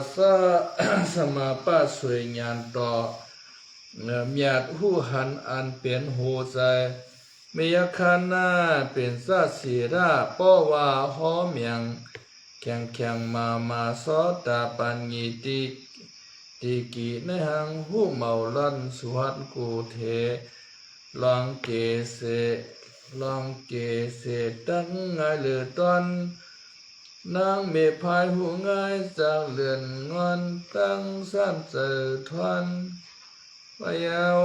สมาปะสวยงานต่อเมียดหูหันอันเป็นโหใจเมียคานาเป็นซาสีราป้อว่าหอเมียงแข่งมาซอตาปันญีติกีในหังหูเมาลันสวัสกูเทลองเกเสตั้งง่ายเหลือตอนนางเมพายหูง่ายจากเลือนงอนตั้งสั้นเจอทวนไปยาว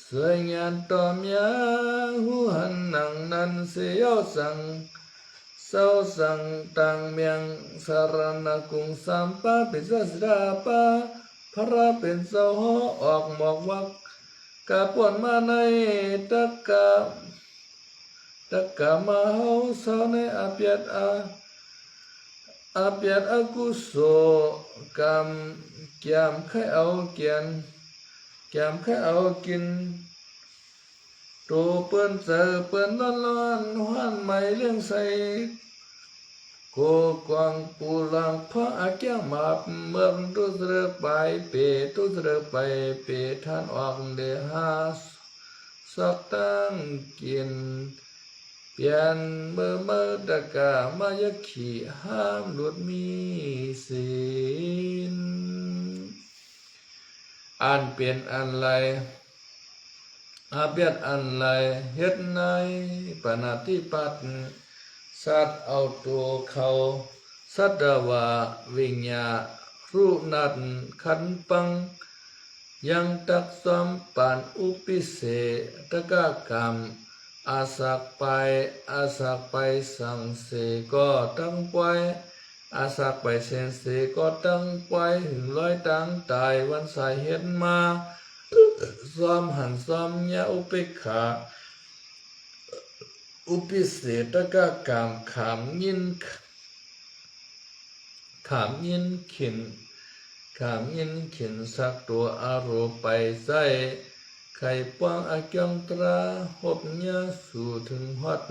สวยงานต่อเมียหูหันหนังนั้นเสียวสั่งเศร้าสั่งต่างเมียงสารนากุงสามป้าเป็นศาสดาป้าพระเป็นเจ้าหอออกหมอกวักกาปวนมาในตะกามาเฮาสาวในอาเปียดอากุโสกามแกมไข่เอาเกียนแกมไข่เอากินโตเปิ้นเจอเปิ้นร้อนหวานไม่เลี้ยงใส่โกกวางปูลังพระอาแก้วมาเมืองตุสระไปเปตุสระไปเปท่านออกเดหาสักตั้งกินเปลี่ยนเมื่อตะกามายขีห้ามหลุดมีศีลอันเปลี่ยนอันไรอาเบียดอันไรเฮ็ดในปณติปัตสัตเอาตัวเขาสัตวาวิญญารูนัดขันปังยังตักสมปานอุปิเสตกกรรมอาศักไปสังเสก็ตั้งไว้อาศักไปเสนเสก็ตั้งไว้ถึงร้อยตั้งตายวันสายเห็นมาซ้อมหันซ้อมยาอุเปกขาอุปิเสตกกรรมขามยินขินสักตัวอารมณ์ไปใส่ไข่ปวงอาเกียงตราหบเนื้อสู่ถึงฮอด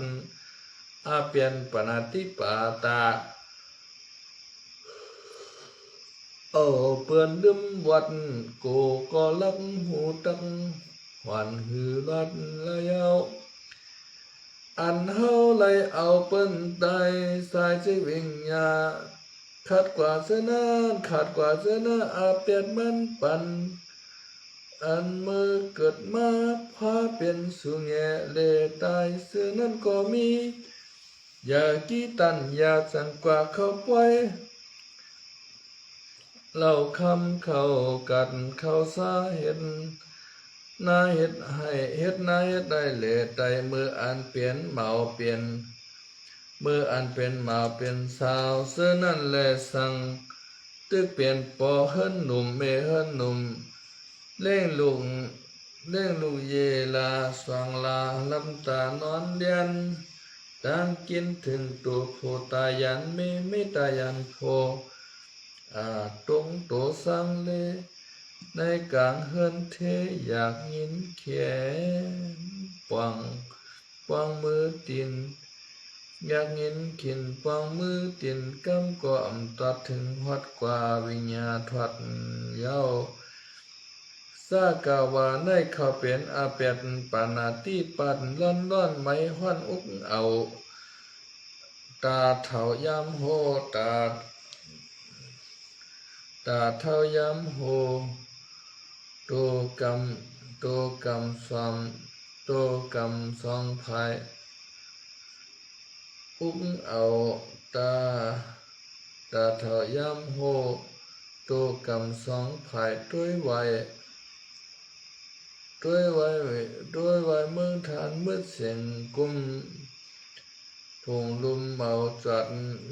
อาเปียนปนาติปาตาเปื่อนดึมวัดโกก็ลักหูตังหวันหือรัดละยาวอันเฮาเลยเอาเปิ้นตายสายใจวิญญาขัดกว่าเสนาอาเปียนมันปันอันเมื่อเกิดมาพาเป็นสุแงเลตายเสือนั้นก็มีอย่ากี้ตันอย่าสั่งกว่าเข้าไป เล่าคำเข้ากันเข้าสาเฮ็ดนาเฮ็ดให้เฮ็ดนาเฮ็ดได้เหลไตมืออันเปลี่ยนเมาเปลี่ยนมืออันเป็นเมาเป็นสาวเสื้อนั่นแลสั่งตึกเปลี่ยนปอเฮิรนหนุ่มเมเฮิรนหนุ่มเล่งลูกเยลาสว่างลาลำตานอนเดียนต่างกินถึงตัวโพตายันไม่ตายันโพตรงตัวสังเลในกลางเฮิรนเทอยากยินแขนปวงมือตินอยากยินขินปวงมือตินกำก็อำตัดถึงฮอดกว่าวิญญาทวัดเย้าสากาวาในเขาเป็นอาเปียนปานาติปันร้อนไม้ห้อนอุกเอาตาเท่ายามโหตาเท่ายามโหโตกำสองภายอุกเอาตาเท่ายามโหโตกำสองภายด้วยไว้เมืองฐานมืดเสียงกุมพงลุมเมาจัด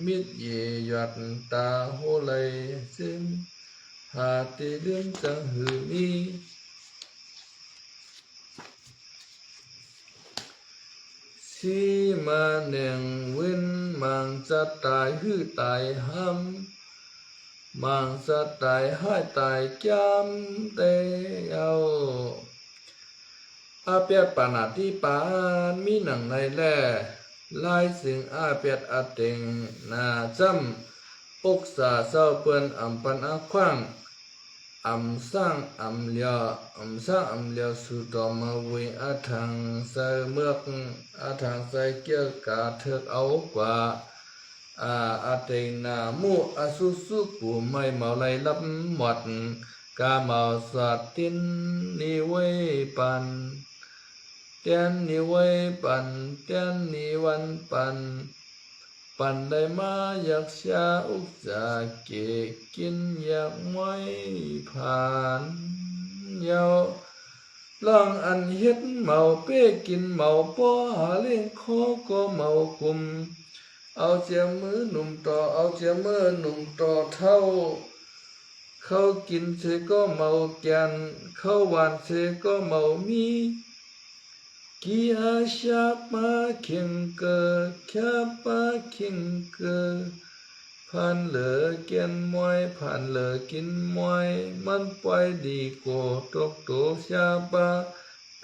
มิดเยหยัดตาโหเลยซึมหาติเรื่องจังหือนี้สีมาเน่งวินมังจะตายหื้อตายห้ำมังจะตายให้ตายจำเตเอาอาเปียดปานาที่ปานมีหนังในแล่ลายสิ่งอาเปียดอาเต็งนาจำอกษาเศร้าเปิ้นอำปันอาขว้างอำสร้างอำเลียวสุดอมาวิอาทางใส่เมือกอาทางใส่เกี่ยวกาเถิกเอากว่าอาเต็งนามูอาสุปูไม่เมาไลลับหมดกาเมาสัตตินนิเวปันเตียนนิไว้เตียนนิวันปันได้มาอยากชาอุกจะเกกินอยากไม่ผ่านเยาลองอันเฮ็ดเมาเป้กินเมาป้อหาเลี้ยงคอก็เมาคุมเอาเจียมือหนุ่มต่อเท่าเขากินเสก็เมาแกนเขาหวานเสก็เมามีกีอาชาปาคิงเกอแคปาคิงเกอพันเหลือเกียนมวยพันเหลือกินมวยมันปล่อยดีกว่าตกโตชาปา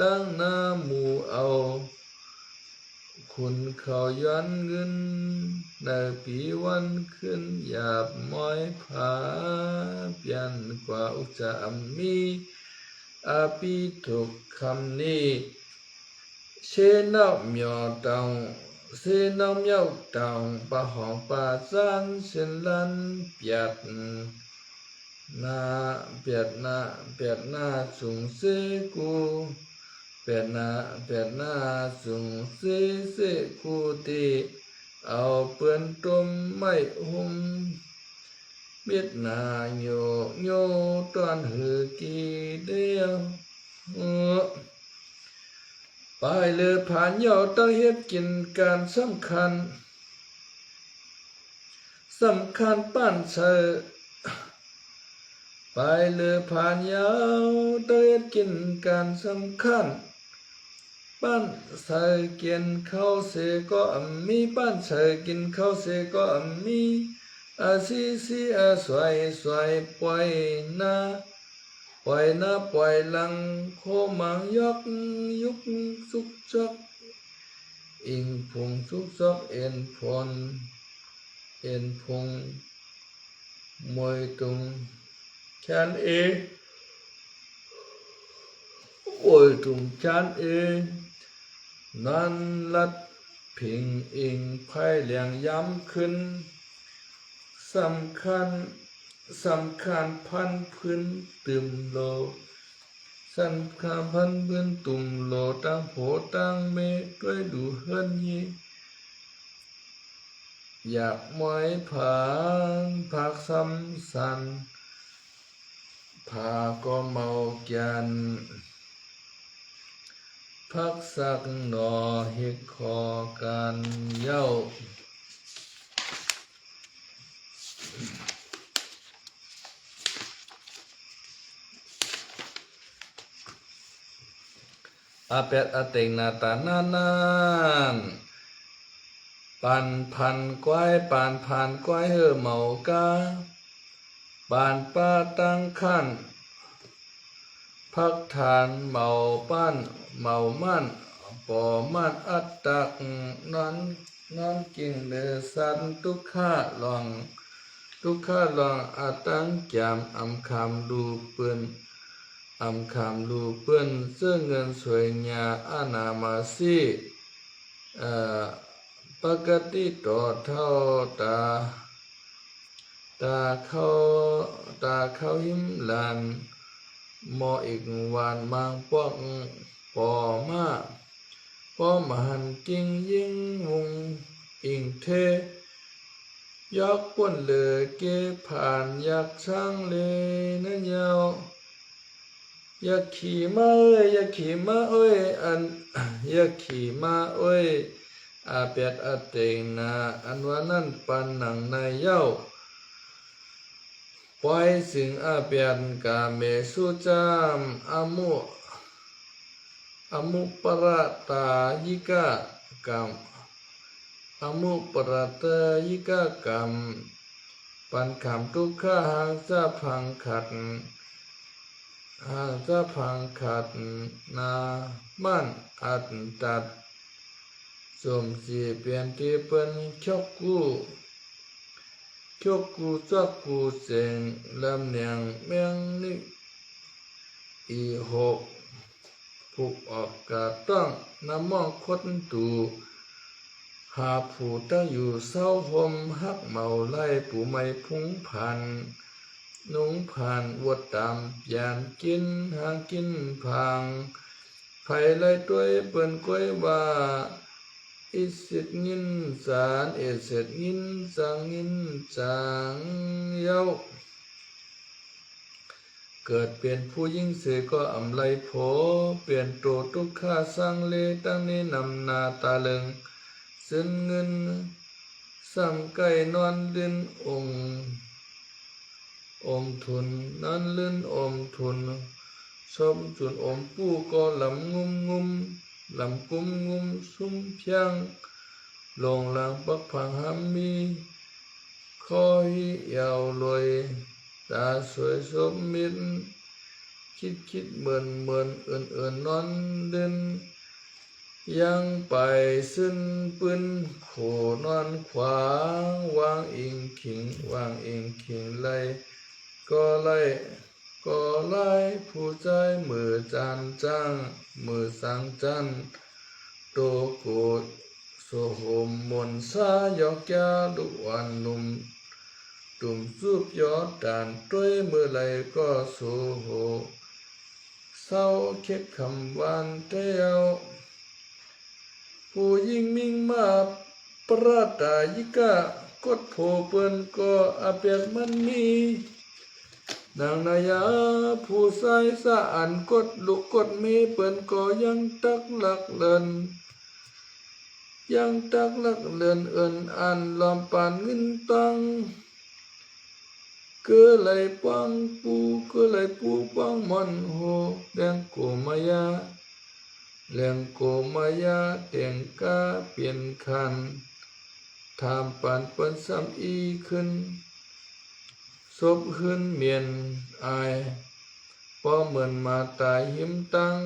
ตั้งหน้าหมู่เอาคุณเขาย้อนเงินในปีวันขึ้นหยาบมอยผาเปลี่ยนกว่าอุจจามีอาปีถูกคำนี้เชนเอาเมียวตองเชนเอาเมียวตองปะหองปะจันเชนลันเปียดนาสุงเสกูเปียดนาสุงเสกูตีเอาเปื้อนต้มไม่หุ่มเบียดนาโยตอนหือกีเดียวไปเลยผ่านเยาตะเฮ็ดกินการสำคัญป้านเชอไปเลยผ่านเยาตะเฮ็ดกินการสำคัญป้านเชอกินข้าวเสก็มีป้านเชอกินข้าวเสก็มีซีสวยปล่อยนาปล่อยหลังโคมังยุกสุกจอกอิงพงสุกจอกเอ็นพงมวยตุงชานมวยตุงชานนันลัดพิงอิงไพ่เหลียงย้ำขึ้นสำคัญพันพื้นตึมโลสำคัญพันพื้นตุ่มโลตั้งโผตั้งเมด้วยดูเฮิรนยีอยากมวยผานผักซ้ำสัน พาก็เมาแก่นพักสักหนอเฮ็ดคอกันเย้าอาเป็ดอาเต็งนาตานานานปันพันก้อยปานพันก้อยเมากาปานป้าตั้งขั้นพักฐานเมาป้านเมามั่นปอมั่นอัตตักนั้นกิ่งเดือสันทุกข้าลองอาตังจามอำคำดูเปื้อนอำคำดูเปื้อนเสื้อเงินสวยงาอานามาซีปกติต่อเท่าตาเข้าหิมลานมออีกวันมังปอกปอมาปอมหันกิ่งยิ่งมุงอิงเทยกป่นเหลือเก็บผ่านอยากช่างเลยนั่นยาวอยากขี่มาเอ้ยอันอยากขี่มาเอ้ยอาเป็ดอาเตงนาอันว่านั่นปันหนังในเย้าปล่อยสิ่งอาเปียนกาเมสุจามอมุปราตายิกากรรมอมุปราตายิกากรรมปันขำทุกข้าหางจะพังขัดนามันอัดตัดสมสีเปลี่ยนที่เป็นชกกูจักกูเสียงลำเนียงเมียงนิอีหกผูกออกกาต้องน้ำมองคดตูหาผู้ตั้งอยู่เศร้าหมฮักเมาไล่ผู้ไม่พุงพันนุงผ่านวดตามยานกินหากินพังไผไล่ตัวเปิ้นก้อยว่าอิสิตงินสารเอเสตงินสังงินจางเย้าเกิดเป็นผู้ยิ่งเสือก็อำไลโผเปลี่ยนโตทุกข้าสร้างเลตั้งนี้นำนาตาเลิงซึ่งเงินซ้ำไก่นอนลื่นอมทุนนั้นลื่นอมทุนชมจุนอมผู้ก็ลำลำกุมงุมซุ่มเพียงลงหลังปักผังหามีคอยยาวลอยตาสวยสมมิตรคิดเหมือนเอื่นนอนเดินยังไปซึ่งปืนโขนอนขวางวางอิงขิงก็ไล่ผู้ใจมือจานจังมือสังจันโตโกดโสโหมมนสายอกยาดุวันนุ่มตุ่มซูบยอดด่านด้วยมือไหลก็โสโหเศร้าเค็ดคำวันเทียวผู้ยิ่งมิ่งมาประตายิกากดโผเปิ้นก็อาเปียกมันมีนางนายาผู้ใส่สะอันกดลุกกดมีเปิ้นก็ยังตักหลักเลินเอินอันลอมปานเงินตังก็เลยปูปังมันโหแดงโกมายาเตียงกาเปลี่ยนคันทำปันเปิ้นซ้ำอีขึ้นศพขึ้นเมียนอายพอเหมือนมาตายหิมตั้ง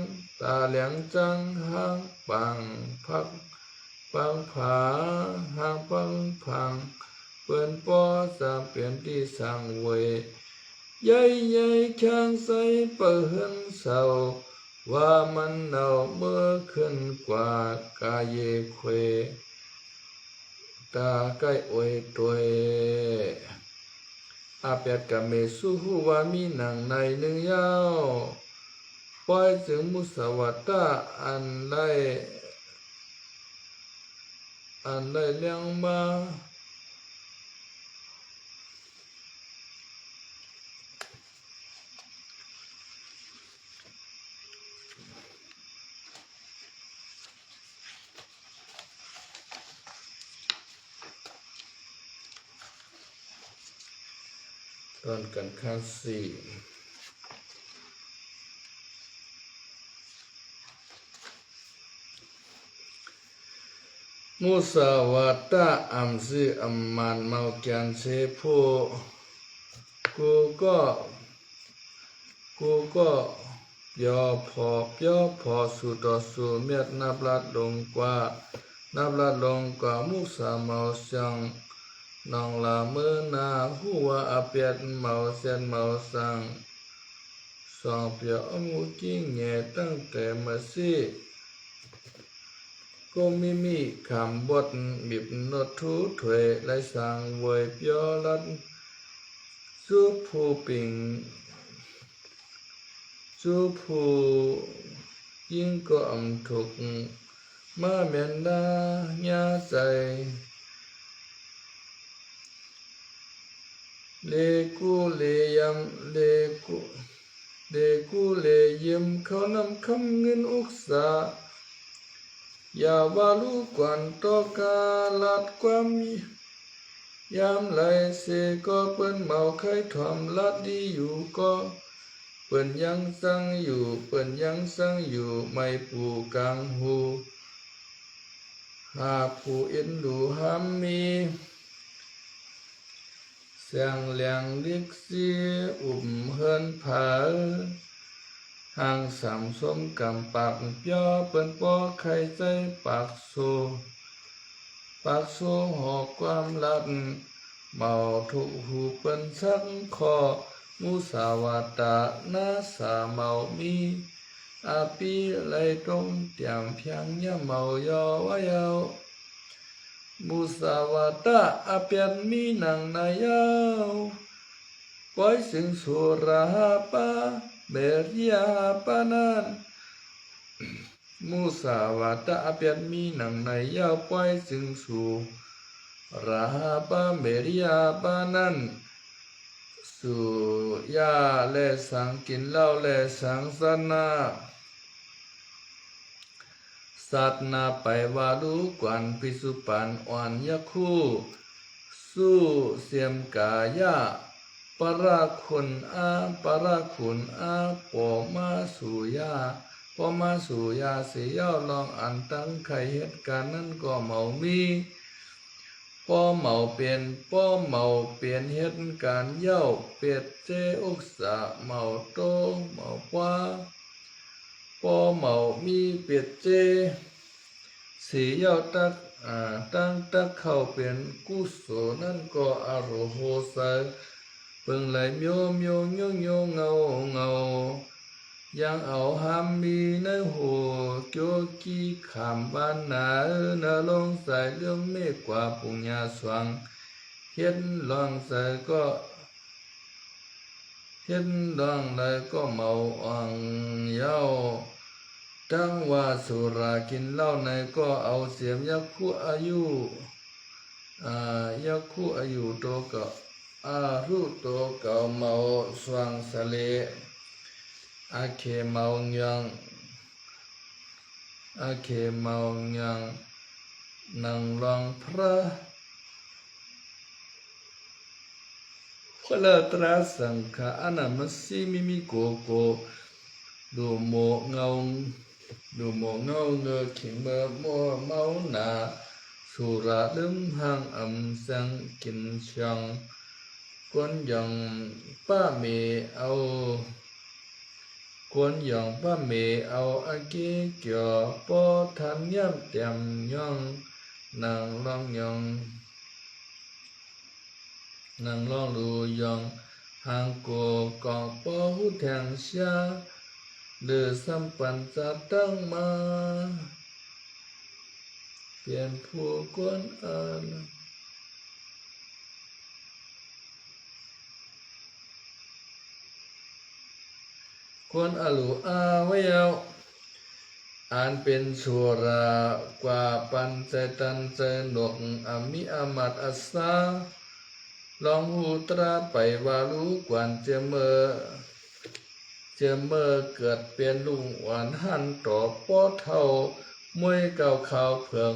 ตาเหลียงจังหางปังพักปังผาหางปังพังเปิ้นปอสามเปลี่ยนที่สั่งเวยใหญ่ข้างใสเปิงเศร้าว่ามันเนาเมื่อขึ้นกว่ากาเยเควตาใกล้อวยตัวอาเปียกะเมสุหูวามีหนังในหนึ่งยาวปล่อยถึงมุสวัตตาอันไล่เลี้ยงมา ตอนกันข้าสี่มุสาวาตาอัมซีอัมมานเมาแกนเซโพกูก็ยอพอสุดอสุเมียดนับลัดลงกว่ามุสาเมาเสียงนองลาเมื่อนาหัวอาเปียดเมาเสียนเมาสังสองเปียอมูกิ้งแง่ตั้งแต่มาสิก็มีคำบทบิบนดทุถวยไลสังเวยเปียลัดสุผู้ปิงสุผู้ยิ่งก็อำถูกมาเมียนดาญาใจเลกูเลยิมเขานำคำเงินอุกษาอย่าวาลูกวนตอกาลัดความยามไหลเสก็เปิ้นเมาไข่ถอมลัดดีอยู่ก็เปิ้นยังสั่งอยู่ไม่ปูกลางหูหาผู้เอ็นดูหามมีเสียงเลียงลิกซีเฮินผาห่างสามสมกำปากเปียเปิ้นปอไข่ใจปากโซหอกความลัดเมาทุกหูเปิ้นสักคอมุสาวาตานาสาเมามีอาปีไหลตรงเตียมเพียงยะเมายอวะยาวมุสาวาตาอาเปียนมีหนังนายาวปล่อยสิงสุราปาเบริยาปานันมุสาวาตาอาเปียนมีหนังนายาวปล่อยสิงสุราปาเบริยาปานันสุยาและสังกินเหล้าและสังสนาสัตนาไปวาดูกวนปิสุปันอ่อนยะคู่สู้เสียมกายะปราคุณอาปอมาสุยาเสียาวลองอันตั้งไข่เหตุการณ์นั้นก็เมามีป้อเมาเปลี่ยนเหตุการณ์เย้าเปียดเจอุกษาเมาโตเมาว่าป้อเมามีเปียดเจสีเย้าตั้งเข้าเป็นกุศลนั่นก็อโรโหสะเปิงไหลโยเงายังเอาหามมีในหัวโจกีขามบ้านนาลงใส่เรื่องเมฆกว่าปุญญาสว่างเฮ็ดลองใส่ก็เฮ็ดลองเลยก็เมาอ่างเย้าตั้งว่าสุรากินเหล้าในก็เอาเสียมยักคู่อายุโตก็อารุโตก็เมาสว่างสะเลอาเคเมายังนังลองพระตราสังฆาอนามัสสิมิโกดูโมเงาเงอขิงเมื่อมัวเมาหนาสุราลืมห่างอำสังกินชังกวนยังป้าเมเอาอากิเกี่ยวปอทันย่ำเตียมย่องนางลองลูยองหางโกกองปอหูแทงเสียเดือสัมปันจะตั้งมาเปลี่ยนผู้กวนควรอลูอาไว้ยาวอ่านเป็นสุรากว่าปันใจตันใจหนกอามิอามัดอัสสาลองหูตราไปวาลูกวนเจเมอเกิดเป็นลุงหวานหันต่อป้อเท่ามวยเก่าข่าวเผือง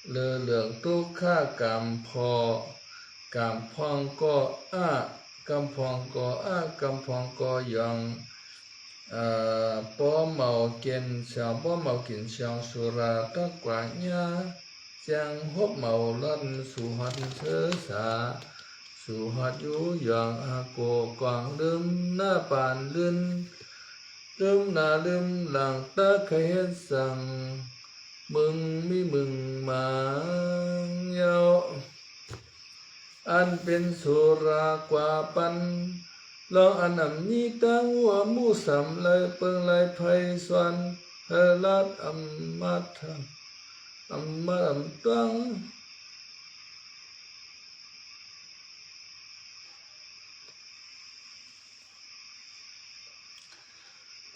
เหลืองตุกข้ากรรมพอ กำพองก็กำพองก็กำพองก็ยังป้อเมากินเสียงป้อเมากินเสียงสุราตะกว่าญาเสียงฮบเมาลั่นสุหัดเสือสาสุหัดอยู่อย่างโกกวางลืมหน้าปานลื่นลืมหน้าลืมหลังตะเคยสั่งมึงมีมึงมาเยาอันเป็นสุรากว่าปันลองอันนำนี้ตั้งว่ามูสำเลยเปิงเลยไพสวนเฮลัดอัมมัดอัมมัดอัมตัง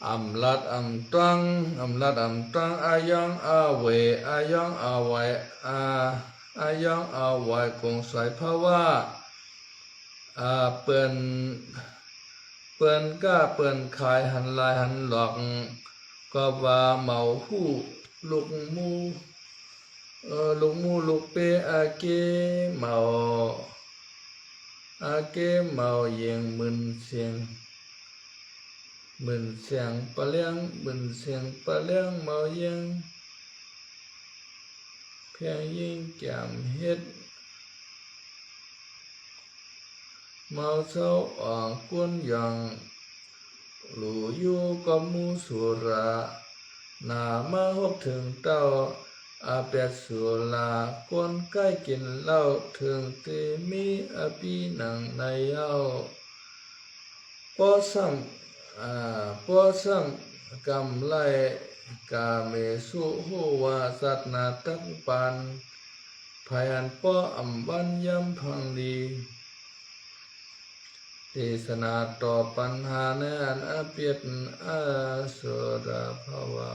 อัมลัดอัมตังอัมลัดอัมตังอายังอาเวอายังอาไวอายังอาไวคงสวยภาวะเปิ้นก้าเปิ้นขายหันลายหันหลอกก็ว่าเมาหู้ลูกมูลูกเปเกเมาเมาเยียงมึนเสียงปะเลี้ยงมึนเสียงปะเลี้ยงเมาเยียงเพียงยิ่งแก้มเฮ็ดเมาเศร้าอ่างกวนยังหลู่อยู่กับมูสุรานามาฮบถึงเต้าเปียสุลากวนใกล้กินเหล้าถึงตีมีปีหนังในเย้าป้อซ้ำกำไลกาเมสุหูวาสัตนาตักปันพยันป้ออัมบัญยำพังดีเทศนาต่อปัญหาในอันเปียดสุราภาวะ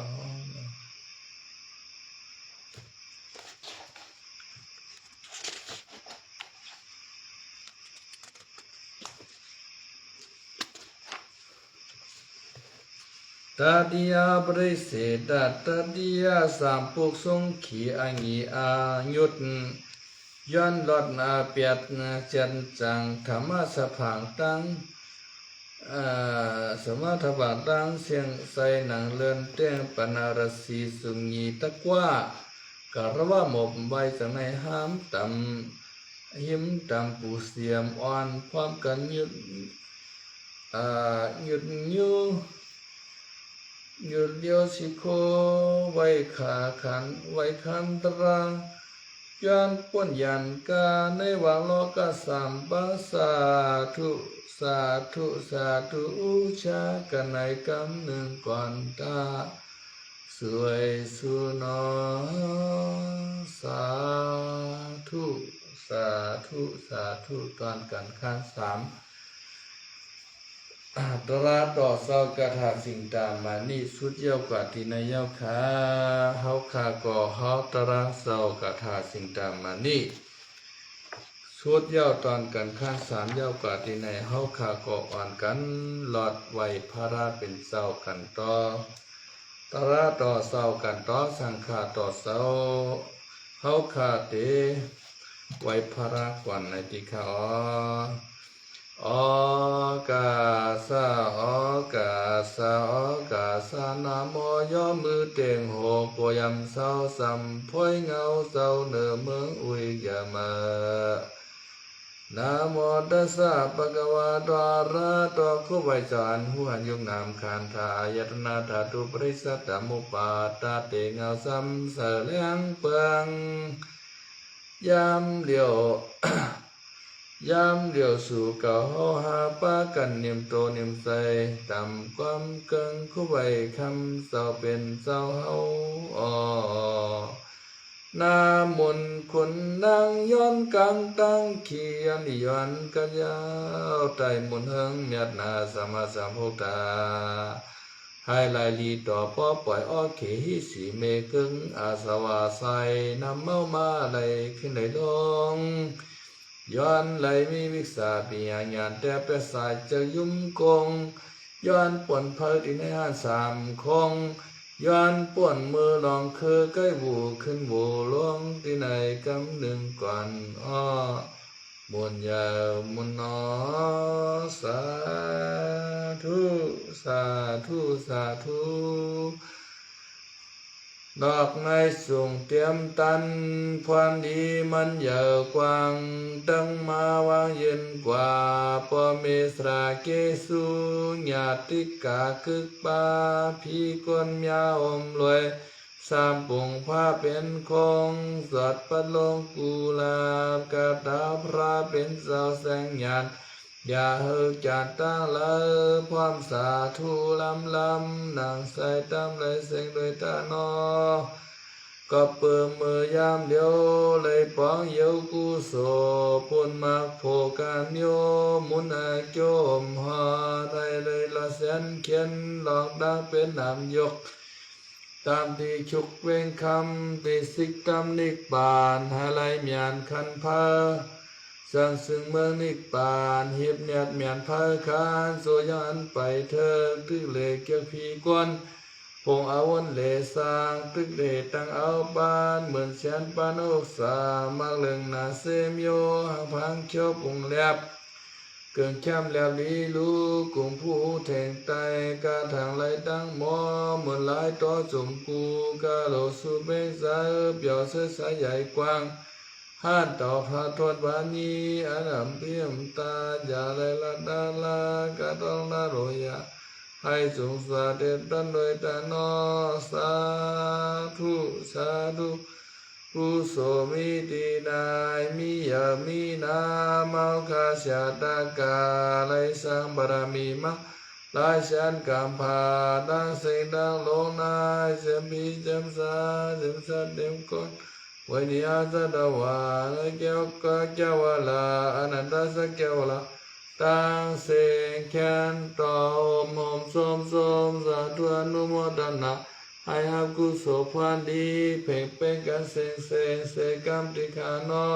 ตาดิยาบริเสดตาดิยาสามปุกทรงขีอังยียุดย้อนลดเปียดเจนจังธรรมะสะพังตังสมาธบาตังเสียงใส่หนังเลื่อนเต้งปนารสีสุงีตะกว่ากระว่าหมบใบสังในห้ามตำหิมตำปูเสียมอ่อนความกันหยุดเดียวสิโคไว้ขาขันไว้คันตรายันป้นยันกาในวังโลกสามปัสสาธุอุชากันในกำหนึ่งก่อนตาสวยสุนอสาธุตอนกันข้างสามตราต่อเศร้ากระถาสิ่งตามมานี่สุดเย้ากว่าที่ในเย้าขาเฮาขาก่อเฮาตราเศร้ากระถาสิ่งตามมานี่สุดเย้าตอนกันข้างสามเย้ากว่าที่ในเฮาขาก่ออ่อนกันหลอดไว้พระราเป็นเศร้ากันต่อตราต่อเศร้ากันต่อสังฆาต่อเศร้าเฮาขาเตไว้พระรากวันในที่ขาออกาสานะโมย่อมือเต่งโหกยำเศร้าสัมพ้อยเงาเศร้าเนือเมืองอุยยามะนะโมตัสสะภะคะวะโตอะระหะโตคุไวจานหัวยุงนามคันธายตนะธาตุปริสัตตมุปปาตาเตเงาสัมเสเลียงเปิงยามเดียว ยามเดียวสู่เก่าหาปากันเนียมโตเนียมใสตามความเกิงคู่ไว้คำเศร้าเป็นเศร้าเฮาหน้ามนต์คนนางย้อนกลางตั้งเขียนย้อนกันยาวไต่มนต์เฮิงเมียดนาสมาสัมพุทธาให้ลายลีต่อป้อปล่อยอ้อเขหิสีเมกึงอาสวาไซนำเมามาไหลขึ้นไหลลงย้อนไหลมีวิสาปีญาณแต่เปสายจะยุ่มกงย้อนป่วนเพลิดในห้าสามคงย้อนป่วนมือลองคือใกล้บูขึ้นบูลงที่ไหนกำหนึ่งก่อน บุญญามุนนอสาธุสาธุสาธุดอกไม้สูงเตรียมตันความดีมันเยอะกว้างตั้งมาวางเย็นกว่าปอเมสราเกสุญาติกาคึกปาพีกวนยาอมรวยสามปุ่งผ้าเป็นคงสอดปัดลงกุลาบกาตาพระเป็นเสาแสงญาณอย่าเฮิกจัดตั้งเลยพร้อมสาธุลำนางใส่ตามเลยเสียงโดยตาโนก็เปิดมือยามเดียวเลยป้องเยวกุโสปุ่นมักโภกันโยมุนอาโจมหาได้เลยละแสนเขียนหลอกดังเป็นนามยกตามที่ชุกเวงคำที่สิกกรรมนิกบานหาไลเมียนคันพาสร้างซึ่งเมืองนิกบานเหียบเนียดเมียนพาคานโซยันไปเธอตึกเลเกี่ยวพีกวนพงเอาวันเลสร้างตึกเดตั้งเอาบ้านเหมือนแสนปานอกสามาเลิงนาเซมโยหางพังเขียวปุงแลบเกิงแคมแล้วลีลูกุงผู้แทงไตกาทางไหลดังหมอเหมือนหลายต่อจมกูกาโลสุเบงสายเปี่ยวเสสายใหญ่กว้างห้านต่อพาทวดวานีอันอัมเพียมตาอย่าเลยละดาลากาต้องนาโรยาให้สูงสวัสดิ์ดันโดยตานอสาธุสาธุกุโสมิตินายมิยามินามาคาชาตากาไลสังบารมีมักลายฉันกำพาดังเสียงดังลงนายเสียมพีเจมสาเจมสัดเดมกอนวันนี้อาจจะวาเกี่ยวกับเจ้าวลาอนันตสักเกี่ยวลาตั้งเสียงแคนต่อมอมสมสาธุอนุโมทนาให้ฮับกุศลพานดีเพ่งเป็นกันเสงกรรมติคานอ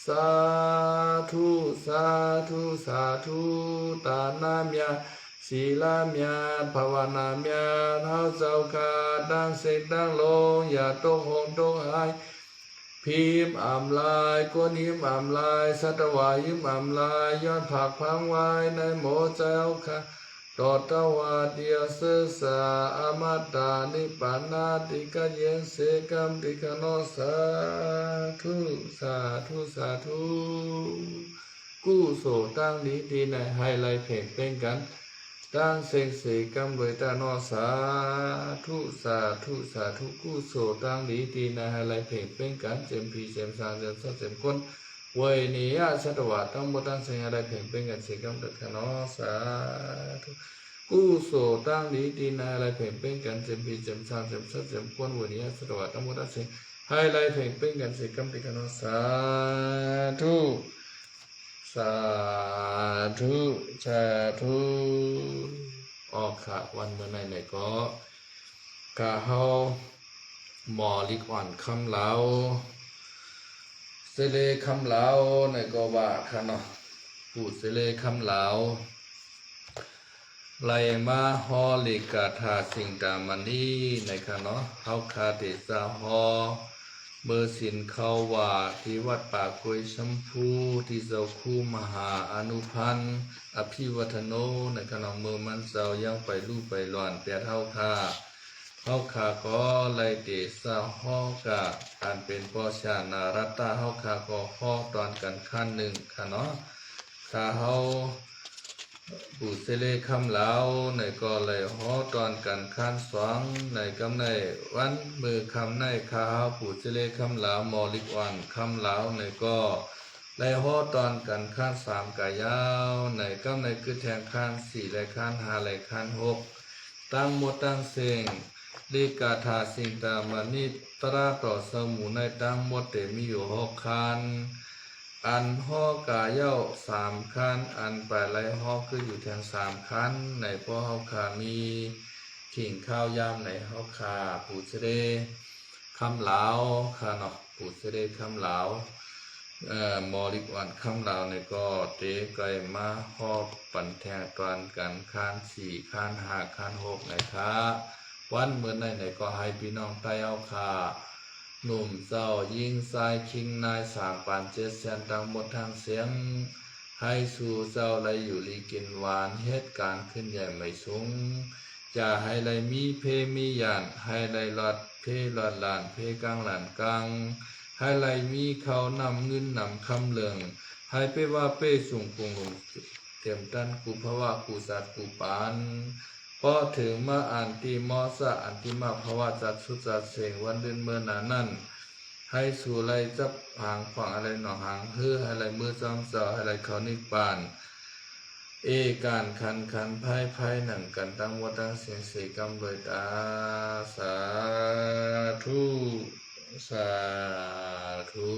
สาธุสาธุสาธุตานามยาศีลามยาภาวนามยาเท้าเจ้าคาดังเสกดังลงอย่าตกหงตกหายพิมพ์อ่ำลายก้นหิมอ่ำลายสัตวายิมอ่ำลายย้อนผักพังไว้ในโมเจ้าค่ะตอตวาเดียเสสาอมาตานิปานาติกะเยนเสกัมติกะโนสาธุสาธุสาธุกู้โสตั้งนี้ดีในไฮไลท์เพลงเป็นกันตั้งเสียงเสกัมโดยตาโนสาธุสาธุสาธุกู้โสตั้งนี้ดีในไฮไลท์เพลงเป็นกันเจมพีเจมสามเจมสามเจมคนเวยนี้อาชัตวะตั้งหมดตั้งเสียงอะไรเพลงเป็นกันเสกัมโดยตาโนสาธุกู้โสตั้งนี้ดีในไฮไลท์เพลงเป็นกันเจมพีเจมสามเจมสามเจมคนเวยนี้อาชัตวะตั้งหมดตั้งเสียงไฮไลท์เพลงเป็นกันเสกัมโดยตาโนสาธุสาธุสาธุออกค่ะวันเมื่อไหนก็กะเฮาหมอลิกอ่อนคำเหลาเสเลคำเหลาในก็ว่าค่ะเนาะพูดเสเลคำเหลาไลมาฮอลิกาธาสิงตามันนี่ในค่ะเนาะเฮาคาเตสาฮอเบอร์สินเขาว่าที่วัดป่ากุยชมพูที่เจ้าคู่มหาอนุพันธ์อภิวัฒโนในขณะเมื่อมันเจ้ายังไปลู่ไปหลอนเปียเท่าค่าเฮาขาก็ไลเตสาฮอกะการเป็นปอชานารัตตาเฮาขาก็ฮอตอนกันขั้นหนึ่งค่ะเนาะขาเฮาปูเสเลคำเหลาในก็เลยฮอตอนกันขั้นสองในกำในวันมือคำในข้าวปูเสเลคำเหลามอลิกวันคำเหลาในก็เลยฮอตอนกันขั้นสามกายาวในกำในคือแทงขั้นสี่และขั้นห้าและขั้นหกตั้งหมดตั้งเสียงลิกาธาสิงตามานิตราต่อสมุในตั้งหมดเตมีอยู่หกขั้นอันห่อกาเย้าสามคันอันไปไล่ห่อคืออยู่แทงสามคันในพ่อเฮาขามีขิงข้าวยำในเฮาขาปูเสดคำเหลาค่ะเนาะปูเสดคำเหลามอลิกวันคำเหลาในก็เตไกลมาห่อปันแทงตอนกันคันสี่คันห้าคันหกในค่ะวันเมื่อในก็ให้พี่น้องใต้เฮาขา หนุ่มเจ้ายิงชายคิงนายสามปานเจ็ดแสนดังหมดทางเสียงให้สู่เจ้าไรอยู่ลีกินหวานเหตุการณ์ขึ้นใหญ่ไม่สูงจะให้ไรมีเพมียานให้ไรหลอดเพหลอดลานเพกลางหลานกลางให้ไรมีเขานำเงินนำคำเหลืองให้เปว่าเป้สูงกงลงเตรียมตันกูภาวะกูสัตกูปานพอถึงมาอ่านตีมอสะอันติมาภาวะจัดสุจัดเสงวันเดือนเมื่อนานั้นให้สู่ไรจับหางฝั่งอะไรหนอหางเฮืออะไรมือจอมเจ้าอะไรเขานิปานเอการคันไพ่หนังกันตั้งวัดตั้งเสียงเสกำโดยตาสาธุสาธุ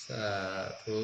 สาธุ